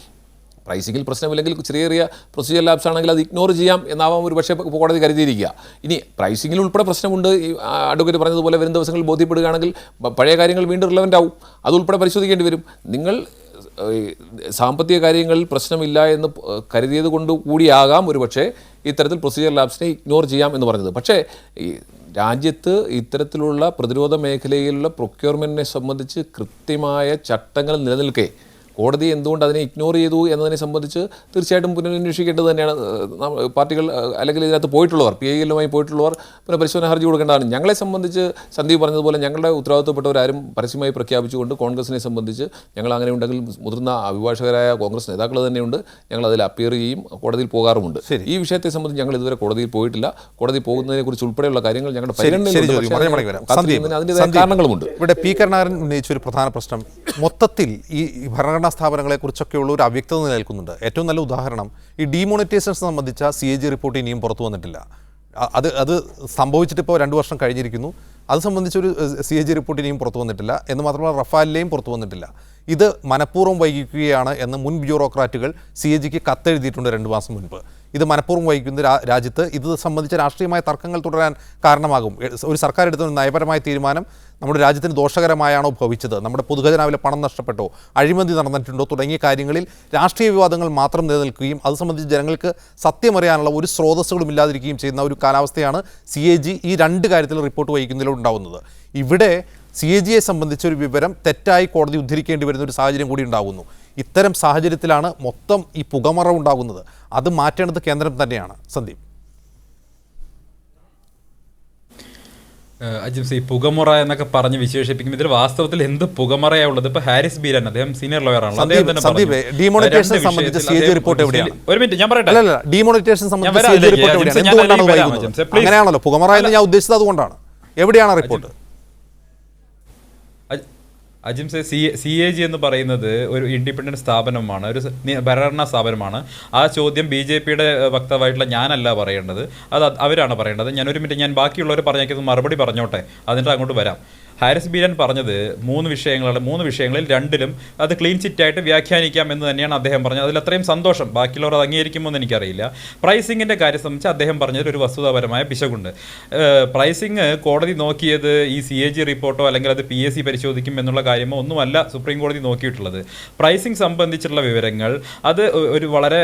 പ്രൈസിങ്ങിൽ പ്രശ്നമില്ലെങ്കിൽ ചെറിയ പ്രൊസീജിയർ ലാബ്സ് ആണെങ്കിൽ അത് ഇഗ്നോർ ചെയ്യാം എന്നാവാം ഒരു പക്ഷേ കോടതി കരുതിയിരിക്കുക. ഇനി പ്രൈസിങ്ങിൽ ഉൾപ്പെടെ പ്രശ്നമുണ്ട്, ഈ അഡ്വക്കേറ്റ് പറഞ്ഞതുപോലെ വരും ദിവസങ്ങളിൽ ബോധ്യപ്പെടുകയാണെങ്കിൽ പഴയ കാര്യങ്ങൾ വീണ്ടും റിലവൻ്റ് ആവും, അതുൾപ്പെടെ പരിശോധിക്കേണ്ടി വരും. നിങ്ങൾ സാമ്പത്തിക കാര്യങ്ങളിൽ പ്രശ്നമില്ല എന്ന് കരുതിയത് കൊണ്ട് കൂടിയാകാം ഒരുപക്ഷെ ഇത്തരത്തിൽ പ്രൊസീജിയർ ലാബ്സിനെ ഇഗ്നോർ ചെയ്യാം എന്ന് പറഞ്ഞത്. പക്ഷേ ഈ രാജ്യത്ത് ഇത്തരത്തിലുള്ള പ്രതിരോധ മേഖലയിലുള്ള പ്രൊക്യൂർമെൻറ്റിനെ സംബന്ധിച്ച് കൃത്യമായ ചട്ടങ്ങൾ നിലനിൽക്കെ കോടതി എന്തുകൊണ്ട് അതിനെ ഇഗ്നോർ ചെയ്തു എന്നതിനെ സംബന്ധിച്ച് തീർച്ചയായിട്ടും പുനരന്വേഷിക്കേണ്ടത് തന്നെയാണ്. പാർട്ടികൾ അല്ലെങ്കിൽ ഇതിനകത്ത് പോയിട്ടുള്ളവർ, PIL-ലുമായി പോയിട്ടുള്ളവർ പിന്നെ പരിശോധന ഹർജി കൊടുക്കേണ്ടതാണ്. ഞങ്ങളെ സംബന്ധിച്ച് സന്ദീപ് പറഞ്ഞതുപോലെ ഞങ്ങളുടെ ഉത്തരവാദിത്തപ്പെട്ടവരാരും പരസ്യമായി പ്രഖ്യാപിച്ചുകൊണ്ട് കോൺഗ്രസിനെ സംബന്ധിച്ച് ഞങ്ങൾ അങ്ങനെ ഉണ്ടെങ്കിൽ മുതിർന്ന അഭിഭാഷകരായ കോൺഗ്രസ് നേതാക്കൾ തന്നെയുണ്ട്, ഞങ്ങൾ അതിൽ അപ്പിയർ ചെയ്യും, കോടതിയിൽ പോകാറുമുണ്ട്. ഈ വിഷയത്തെ സംബന്ധിച്ച് ഞങ്ങൾ ഇതുവരെ കോടതിയിൽ പോയിട്ടില്ല. കോടതി പോകുന്നതിനെക്കുറിച്ച് ഉൾപ്പെടെയുള്ള കാര്യങ്ങൾ ഞങ്ങളുടെ അതിൻ്റെതായ കാരണങ്ങളുമുണ്ട്. ഇവിടെ P. കരുണാകരൻ ഉന്നയിച്ചൊരു പ്രധാന പ്രശ്നം മൊത്തത്തിൽ ഈ ഭരണഘടനാ സ്ഥാപനങ്ങളെക്കുറിച്ചൊക്കെയുള്ള ഒരു അവ്യക്തത നിലനിൽക്കുന്നുണ്ട്. ഏറ്റവും നല്ല ഉദാഹരണം ഈ ഡീമോണിറ്റൈസേഷൻ സംബന്ധിച്ച CAG റിപ്പോർട്ട് ഇനിയും പുറത്തു വന്നിട്ടില്ല. അത് സംഭവിച്ചിട്ട് ഇപ്പോൾ 2 വർഷം കഴിഞ്ഞിരിക്കുന്നു. അത് സംബന്ധിച്ചൊരു CAG റിപ്പോർട്ട് ഇനിയും പുറത്തു വന്നിട്ടില്ല എന്ന് മാത്രമല്ല റഫാലിലെയും പുറത്തു വന്നിട്ടില്ല. ഇത് മനഃപൂർവ്വം വൈകിക്കുകയാണ് എന്ന് മുൻ ബ്യൂറോക്രാറ്റുകൾ CAGക്ക് കത്തെഴുതിയിട്ടുണ്ട് 2 മാസം മുൻപ്. ഇത് മനഃപൂർവ്വം വൈകുന്ന രാജ്യത്ത് ഇത് സംബന്ധിച്ച രാഷ്ട്രീയമായ തർക്കങ്ങൾ തുടരാൻ കാരണമാകും. ഒരു സർക്കാർ എടുത്ത ഒരു നയപരമായ തീരുമാനം നമ്മുടെ രാജ്യത്തിന് ദോഷകരമായാണോ ഭവിച്ചത്, നമ്മുടെ പൊതുഖജനാവിലെ പണം നഷ്ടപ്പെട്ടോ, അഴിമതി നടന്നിട്ടുണ്ടോ തുടങ്ങിയ കാര്യങ്ങളിൽ രാഷ്ട്രീയ വിവാദങ്ങൾ മാത്രം നിലനിൽക്കുകയും അത് സംബന്ധിച്ച് ജനങ്ങൾക്ക് സത്യമറിയാനുള്ള ഒരു സ്രോതസ്സുകളും ഇല്ലാതിരിക്കുകയും ചെയ്യുന്ന ഒരു കാലാവസ്ഥയാണ് CAG ഈ 2 കാര്യത്തിൽ റിപ്പോർട്ട് വഹിക്കുന്നതിലൂടെ ഉണ്ടാകുന്നത്. ഇവിടെ CAGയെ സംബന്ധിച്ച ഒരു വിവരം തെറ്റായി കോടതി ഉദ്ധരിക്കേണ്ടി വരുന്ന ഒരു സാഹചര്യം കൂടി ഉണ്ടാകുന്നു. ഇത്തരം സാഹചര്യത്തിലാണ് മൊത്തം ഈ പുകമറ ഉണ്ടാകുന്നത്. അത് മാറ്റേണ്ടത് കേന്ദ്രം തന്നെയാണ്. സന്ദീപ്, അജിംസ്, ഈ പുകമുറ എന്നൊക്കെ പറഞ്ഞ് വിശേഷിപ്പിക്കും. ഇതിൽ വാസ്തവത്തിൽ എന്ത് പുകമറയാ ഉള്ളത്? ഇപ്പൊ ഹാരിസ് ബീരൻ, അദ്ദേഹം സീനിയർ ലോയറാണ്, അദ്ദേഹം തന്നെ ഡിമോണിറ്റൈസേഷൻ സംബന്ധിച്ച CAG റിപ്പോർട്ട് എവിടെയാണ്? ഒരു മിനിറ്റ് ഞാൻ പറയട്ടെ. അല്ല, ഡിമോണിറ്റൈസേഷൻ സംബന്ധിച്ച CAG റിപ്പോർട്ട് എവിടെയാണ്? എന്തുകൊണ്ടാണ് വൈകുന്നത്? അങ്ങനെയാണല്ലോ, പുകമറ എന്ന് ഞാൻ ഉദ്ദേശിച്ചത് അതുകൊണ്ടാണ്. എവിടെയാണ് റിപ്പോർട്ട്? അജിംസെ, CAG എന്ന് പറയുന്നത് ഒരു ഇൻഡിപെൻഡൻറ്റ് സ്ഥാപനമാണ്, ഒരു ഭരണഘടനാ സ്ഥാപനമാണ്. ആ ചോദ്യം BJPയുടെ വക്താവായിട്ടുള്ള ഞാനല്ല പറയേണ്ടത്, അത് അവരാണ് പറയേണ്ടത്. ഞാനൊരു മിനിറ്റ്, ഞാൻ ബാക്കിയുള്ളവർ പറഞ്ഞേക്കുന്നത് മറുപടി പറഞ്ഞോട്ടെ, അതിൻ്റെ അങ്ങോട്ട് വരാം. ഹാരിസ് ബീരൻ പറഞ്ഞത് 3 വിഷയങ്ങളാണ്. 3 വിഷയങ്ങളിൽ 2ലും അത് ക്ലീൻ ചിറ്റായിട്ട് വ്യാഖ്യാനിക്കാം എന്ന് തന്നെയാണ് അദ്ദേഹം പറഞ്ഞത്. അതിൽ അത്രയും സന്തോഷം. ബാക്കിയുള്ളവർ അത് അംഗീകരിക്കുമോ എന്ന് എനിക്കറിയില്ല. പ്രൈസിങ്ങിൻ്റെ കാര്യം സംബന്ധിച്ച് അദ്ദേഹം പറഞ്ഞതിൽ ഒരു വസ്തുതാപരമായ പിശകുണ്ട്. പ്രൈസിങ് കോടതി നോക്കിയത് ഈ CAG റിപ്പോർട്ടോ അല്ലെങ്കിൽ അത് PAC പരിശോധിക്കും എന്നുള്ള കാര്യമോ ഒന്നുമല്ല സുപ്രീം കോടതി നോക്കിയിട്ടുള്ളത്. പ്രൈസിങ് സംബന്ധിച്ചുള്ള വിവരങ്ങൾ അത് ഒരു വളരെ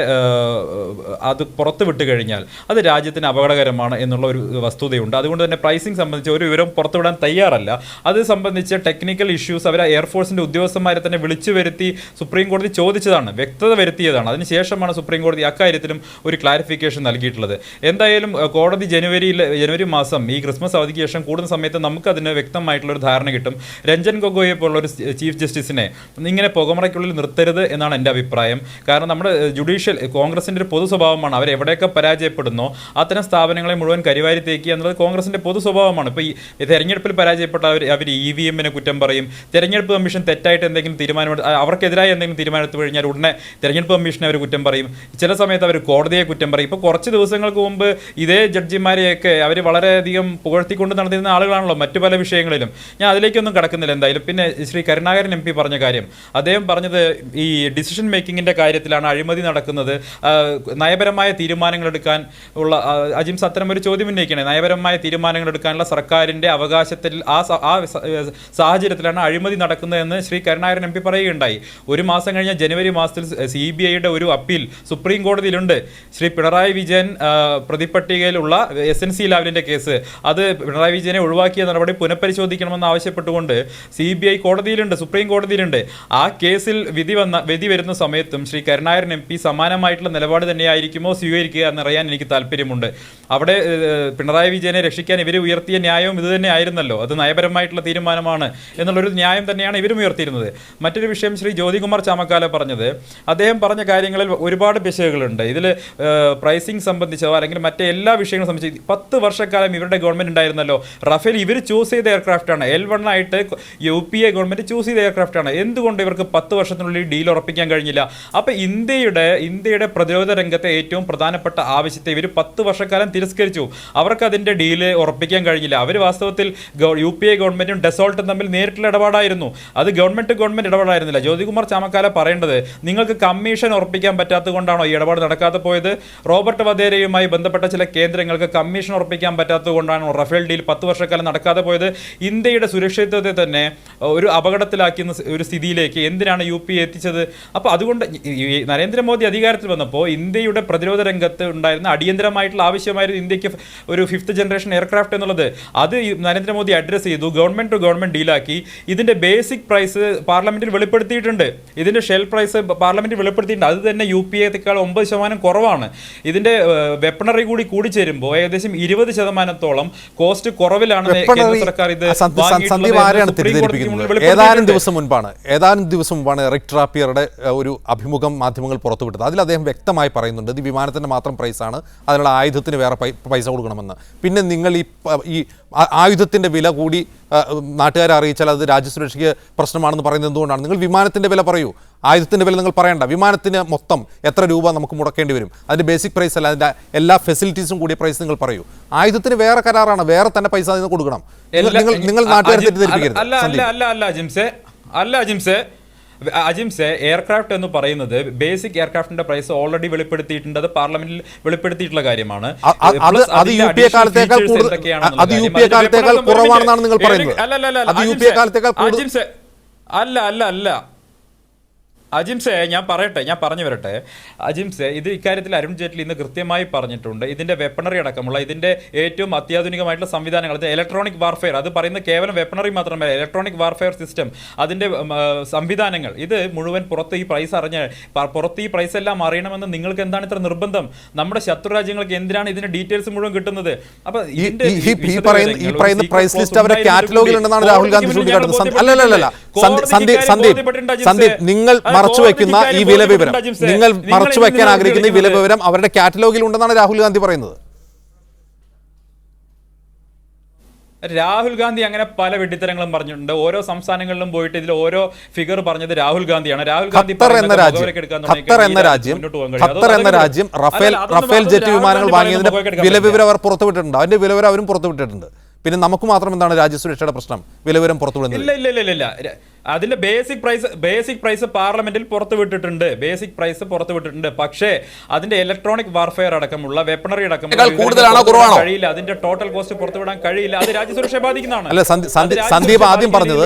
അത് പുറത്ത് വിട്ട് കഴിഞ്ഞാൽ അത് രാജ്യത്തിന് അപകടകരമാണ് എന്നുള്ള ഒരു വസ്തുതയുണ്ട്. അതുകൊണ്ട് തന്നെ പ്രൈസിങ് സംബന്ധിച്ച് ഒരു വിവരം പുറത്തുവിടാൻ തയ്യാറല്ല. അത് സംബന്ധിച്ച് ടെക്നിക്കൽ ഇഷ്യൂസ് അവർ എയർഫോഴ്സിൻ്റെ ഉദ്യോഗസ്ഥന്മാരെ തന്നെ വിളിച്ചു വരുത്തി സുപ്രീം കോടതി ചോദിച്ചതാണ്, വ്യക്തത വരുത്തിയതാണ്. അതിനുശേഷമാണ് സുപ്രീം കോടതി അക്കാര്യത്തിലും ഒരു ക്ലാരിഫിക്കേഷൻ നൽകിയിട്ടുള്ളത്. എന്തായാലും കോടതി ജനുവരി മാസം ഈ ക്രിസ്മസ് അവധിക്ക് ശേഷം കൂടുന്ന സമയത്ത് നമുക്കതിന് വ്യക്തമായിട്ടുള്ളൊരു ധാരണ കിട്ടും. രഞ്ജൻ ഗൊഗോയെ പോലുള്ളൊരു ചീഫ് ജസ്റ്റിസിനെ ഇങ്ങനെ പുകമറയ്ക്കുള്ളിൽ നിർത്തരുത് എന്നാണ് എൻ്റെ അഭിപ്രായം. കാരണം നമ്മുടെ ജുഡീഷ്യൽ കോൺഗ്രസിൻ്റെ ഒരു പൊതു സ്വഭാവമാണ്, അവരെവിടെയൊക്കെ പരാജയപ്പെടുന്നോ അത്തരം സ്ഥാപനങ്ങളെ മുഴുവൻ കരിവാരി തേക്കുക എന്നുള്ളത് കോൺഗ്രസിൻ്റെ പൊതു സ്വഭാവമാണ്. ഇപ്പോൾ ഈ തെരഞ്ഞെടുപ്പിൽ പരാജയപ്പെട്ട അവർ EVM-നെ കുറ്റം പറയും. തെരഞ്ഞെടുപ്പ് കമ്മീഷൻ തെറ്റായിട്ട് എന്തെങ്കിലും തീരുമാനം, അവർക്കെതിരായി എന്തെങ്കിലും തീരുമാനമെടുത്തു കഴിഞ്ഞാൽ ഉടനെ തെരഞ്ഞെടുപ്പ് കമ്മീഷനെ അവർ കുറ്റം പറയും. ചില സമയത്ത് അവർ കോടതിയെ കുറ്റം പറയും. ഇപ്പോൾ കുറച്ച് ദിവസങ്ങൾക്ക് മുമ്പ് ഇതേ ജഡ്ജിമാരെയൊക്കെ അവർ വളരെയധികം പുകഴ്ത്തിക്കൊണ്ട് നടന്നിരുന്ന ആളുകളാണല്ലോ മറ്റു പല വിഷയങ്ങളിലും. ഞാൻ അതിലേക്കൊന്നും കടക്കുന്നില്ല എന്തായാലും. പിന്നെ ശ്രീ കരുണാകരൻ MP പറഞ്ഞ കാര്യം, അദ്ദേഹം പറഞ്ഞത് ഈ ഡിസിഷൻ മേക്കിങ്ങിൻ്റെ കാര്യത്തിലാണ് അഴിമതി നടക്കുന്നത്, നയപരമായ തീരുമാനങ്ങൾ എടുക്കാൻ ഉള്ള അജിംസ് അത്തരം ഒരു ചോദ്യം ഉന്നയിക്കണേ. നയപരമായ തീരുമാനങ്ങൾ എടുക്കാനുള്ള സർക്കാരിൻ്റെ അവകാശത്തിൽ ആ സാഹചര്യത്തിലാണ് അഴിമതി നടക്കുന്നതെന്ന് ശ്രീ കരുണാകരൻ MP പറയുകയുണ്ടായി. ഒരു മാസം കഴിഞ്ഞ ജനുവരി മാസത്തിൽ CBIയുടെ ഒരു അപ്പീൽ സുപ്രീം കോടതിയിലുണ്ട്. ശ്രീ പിണറായി വിജയൻ പ്രതിപട്ടികയിലുള്ള SNC ലാവലിൻ്റെ കേസ്, അത് പിണറായി വിജയനെ ഒഴിവാക്കിയ നടപടി പുനഃപരിശോധിക്കണമെന്ന് ആവശ്യപ്പെട്ടുകൊണ്ട് CBI കോടതിയിലുണ്ട്, സുപ്രീം കോടതിയിലുണ്ട്. ആ കേസിൽ വിധി വരുന്ന സമയത്തും ശ്രീ കരുണാകരൻ MP സമാനമായിട്ടുള്ള നിലപാട് തന്നെയായിരിക്കുമോ സ്വീകരിക്കുക എന്നറിയാൻ എനിക്ക് താല്പര്യമുണ്ട്. അവിടെ പിണറായി വിജയനെ രക്ഷിക്കാൻ ഇവർ ഉയർത്തിയ ന്യായവും ഇത് തന്നെ ആയിരുന്നല്ലോ, അത് നയപരമായിട്ടുള്ള തീരുമാനമാണ് എന്നുള്ളൊരു ന്യായം തന്നെയാണ് ഇവരും ഉയർത്തിയിരുന്നത്. മറ്റൊരു വിഷയം ശ്രീ ജ്യോതികുമാർ ചാമക്കാല പറഞ്ഞത്, അദ്ദേഹം പറഞ്ഞ കാര്യങ്ങളിൽ ഒരുപാട് പിശകുകളുണ്ട്. ഇതിൽ പ്രൈസിംഗ് സംബന്ധിച്ചോ അല്ലെങ്കിൽ മറ്റേ എല്ലാ വിഷയങ്ങളും സംബന്ധിച്ച് 10 വർഷക്കാലം ഇവരുടെ ഗവൺമെൻറ് ഉണ്ടായിരുന്നല്ലോ. റഫേൽ ഇവർ ചൂസ് ചെയ്ത എയർക്രാഫ്റ്റാണ്, L1 ആയിട്ട് UPA ഗവൺമെൻറ് ചൂസ് ചെയ്ത എയർക്രാഫ്റ്റാണ്. എന്തുകൊണ്ട് ഇവർക്ക് 10 വർഷത്തിനുള്ളിൽ ഡീൽ ഉറപ്പിക്കാൻ കഴിഞ്ഞില്ല? അപ്പോൾ ഇന്ത്യയുടെ പ്രതിരോധ രംഗത്തെ ഏറ്റവും പ്രധാനപ്പെട്ട ആവശ്യത്തെ ഇവർ 10 വർഷക്കാലം തിരസ്കരിച്ചു. അവർക്ക് അതിൻ്റെ ഡീല് ഉറപ്പിക്കാൻ കഴിഞ്ഞില്ല. അവർ വാസ്തവത്തിൽ UPA ഗവൺമെൻറ്റും ഡെസോൾട്ടും തമ്മിൽ നേരിട്ടുള്ള ഇടപാടായിരുന്നു, അത് ഗവൺമെൻറ് ടു ഗവൺമെൻറ് ഇടപാടായിരുന്നില്ല. ജ്യോതികുമാർ ചാമക്കാല പറയേണ്ടത്, നിങ്ങൾക്ക് കമ്മീഷൻ ഉറപ്പിക്കാൻ പറ്റാത്തത് കൊണ്ടാണോ ഈ ഇടപാട് നടക്കാതെ പോയത്? റോബർട്ട് വധേരയുമായി ബന്ധപ്പെട്ട ചില കേന്ദ്രങ്ങൾക്ക് കമ്മീഷൻ ഉറപ്പിക്കാൻ പറ്റാത്തത് കൊണ്ടാണോ റഫേൽ ഡീൽ 10 വർഷക്കാലം നടക്കാതെ പോയത്? ഇന്ത്യയുടെ സുരക്ഷിതത്വത്തെ തന്നെ ഒരു അപകടത്തിലാക്കുന്ന ഒരു സ്ഥിതിയിലേക്ക് എന്തിനാണ് UPA എത്തിച്ചത്? അപ്പോൾ അതുകൊണ്ട് നരേന്ദ്രമോദി അധികാരത്തിൽ വന്നപ്പോൾ ഇന്ത്യയുടെ പ്രതിരോധ രംഗത്ത് ഉണ്ടായിരുന്ന അടിയന്തരമായിട്ടുള്ള ആവശ്യമായിരുന്നു ഇന്ത്യക്ക് ഒരു 5th ജനറേഷൻ എയർക്രാഫ്റ്റ് എന്നുള്ളത്. അത് നരേന്ദ്രമോദി അഡ്രസ്സ് ചെയ്തു, ഗവൺമെൻറ് ടു ഗവൺമെൻറ് ഡീലാക്കി. ഇതിൻ്റെ ബേസിക് പ്രൈസ് പാർലമെൻറ്റിൽ വെളിപ്പെടുത്തിയിട്ടുണ്ട്, ഇതിൻ്റെ ഷെൽ പ്രൈസ് പാർലമെൻറ്റിൽ വെളിപ്പെടുത്തിയിട്ടുണ്ട്. അത് തന്നെ UPA-യേക്കാൾ 9% കുറവാണ്. ഇതിൻ്റെ വെപ്പണറി കൂടി ചേരുമ്പോൾ ഏകദേശം 20%-ഓളം കോസ്റ്റ് കുറവിലാണ് കേന്ദ്ര സർക്കാർ ഇത് ഏതാനും ദിവസം മുൻപാണ് റിക് ട്രാപ്പിയറുടെ ഒരു അഭിമുഖം മാധ്യമങ്ങൾ പുറത്തുവിട്ടത്. അതിൽ അദ്ദേഹം വ്യക്തമായി പറയുന്നുണ്ട്, ഇത് വിമാനത്തിൻ്റെ മാത്രം പ്രൈസാണ്, അതിനുള്ള ആയുധത്തിന് വേറെ പൈസ കൊടുക്കണമെന്ന്. പിന്നെ നിങ്ങൾ ഈ ആയുധത്തിൻ്റെ വില കൂടി നാട്ടുകാരെ അറിയിച്ചാൽ അത് രാജ്യസുരക്ഷയ്ക്ക് പ്രശ്നമാണെന്ന് പറയുന്നത് എന്തുകൊണ്ടാണ്? നിങ്ങൾ വിമാനത്തിൻ്റെ വില പറയൂ, ആയുധത്തിൻ്റെ വില നിങ്ങൾ പറയണ്ട. വിമാനത്തിന് മൊത്തം എത്ര രൂപ നമുക്ക് മുടക്കേണ്ടി വരും, അതിൻ്റെ ബേസിക് പ്രൈസ് അല്ല, അതിൻ്റെ എല്ലാ ഫെസിലിറ്റീസും കൂടിയ പ്രൈസ് നിങ്ങൾ പറയൂ. ആയുധത്തിന് വേറെ കരാറാണ്, വേറെ തന്നെ പൈസ അതിന് കൊടുക്കണം. നിങ്ങൾ നാട്ടുകാരെ തെറ്റിദ്ധരിപ്പിക്കരുത്. അജിംസെ, എയർക്രാഫ്റ്റ് എന്ന് പറയുന്നത് ബേസിക് എയർക്രാഫ്റ്റിന്റെ പ്രൈസ് ഓൾറെഡി വെളിപ്പെടുത്തിയിട്ടുണ്ട്, അത് പാർലമെന്റിൽ വെളിപ്പെടുത്തിയിട്ടിട്ടുള്ള കാര്യമാണ്. അത് UPA കാലത്തേക്കാൾ കുറവാണെന്നാണ് നിങ്ങൾ പറയുന്നത്. അല്ല അജിംസെ, ഞാൻ പറഞ്ഞു വരട്ടെ. അജിംസെ, ഇത് ഇക്കാര്യത്തിൽ അരുൺ ജെയ്റ്റ്ലി ഇന്ന് കൃത്യമായി പറഞ്ഞിട്ടുണ്ട്. ഇതിന്റെ വെപ്പണറി അടക്കമുള്ള ഇതിന്റെ ഏറ്റവും അത്യാധുനികമായിട്ടുള്ള സംവിധാനങ്ങൾ, ഇത് ഇലക്ട്രോണിക് വാർഫെയർ, അത് പറയുന്ന കേവലം വെപ്പണറി മാത്രമല്ല, ഇലക്ട്രോണിക് വാർഫെയർ സിസ്റ്റം, അതിന്റെ സംവിധാനങ്ങൾ, ഇത് മുഴുവൻ പുറത്ത് ഈ പ്രൈസ് എല്ലാം അറിയണമെന്ന് നിങ്ങൾക്ക് എന്താണ് ഇത്ര നിർബന്ധം? നമ്മുടെ ശത്രു രാജ്യങ്ങൾക്ക് എന്തിനാണ് ഇതിന്റെ ഡീറ്റെയിൽസ് മുഴുവൻ കിട്ടുന്നത്? അപ്പൊ രാഹുൽ ഗാന്ധി ചൂണ്ടിക്കാട്ടുന്നത് സന്ദീപ്, നിങ്ങൾ മറച്ചുവെക്കുന്ന ഈ വില വിവരം, നിങ്ങൾ മറച്ചുവെക്കാൻ ആഗ്രഹിക്കുന്ന ഈ വില വിവരം അവരുടെ കാറ്റലോഗിൽ ഉണ്ടെന്നാണ് രാഹുൽ ഗാന്ധി പറയുന്നത്. രാഹുൽ ഗാന്ധി അങ്ങനെ പല വെട്ടിത്തരങ്ങളും പറഞ്ഞിട്ടുണ്ട്. ഓരോ സംസ്ഥാനങ്ങളിലും പോയിട്ട് ഇതിൽ ഓരോ ഫിഗർ പറഞ്ഞത് രാഹുൽ ഗാന്ധിയാണ്. രാഹുൽ ഗാന്ധി ഖത്തർ എന്ന രാജ്യം റഫേൽ ജെറ്റ് വിമാനങ്ങൾ വാങ്ങിയതിന്റെ വില വിവരം അവർ പുറത്തുവിട്ടിട്ടുണ്ട്. അതിന്റെ വില വിവരം അവരും പുറത്തുവിട്ടിട്ടുണ്ട്. പിന്നെ നമുക്ക് മാത്രം എന്താണ് രാജ്യസുരക്ഷയുടെ പ്രശ്നം വില വിവരം പുറത്തുവിടുന്നത്? ഇല്ല, അതിന്റെ ബേസിക് പ്രൈസ് പാർലമെന്റിൽ പുറത്തുവിട്ടിട്ടുണ്ട്. പക്ഷേ അതിന്റെ ഇലക്ട്രോണിക് വാർഫെയർ അടക്കമുള്ള വെപ്പണറി അടക്കമുള്ള കഴിയില്ല, അതിന്റെ ടോട്ടൽ കോസ്റ്റ് പുറത്തുവിടാൻ കഴിയില്ല. അത് രാജ്യസുരക്ഷയെ ബാധിക്കുന്നതാണ്. അല്ല, സന്ദീപ് ആദ്യം പറഞ്ഞത്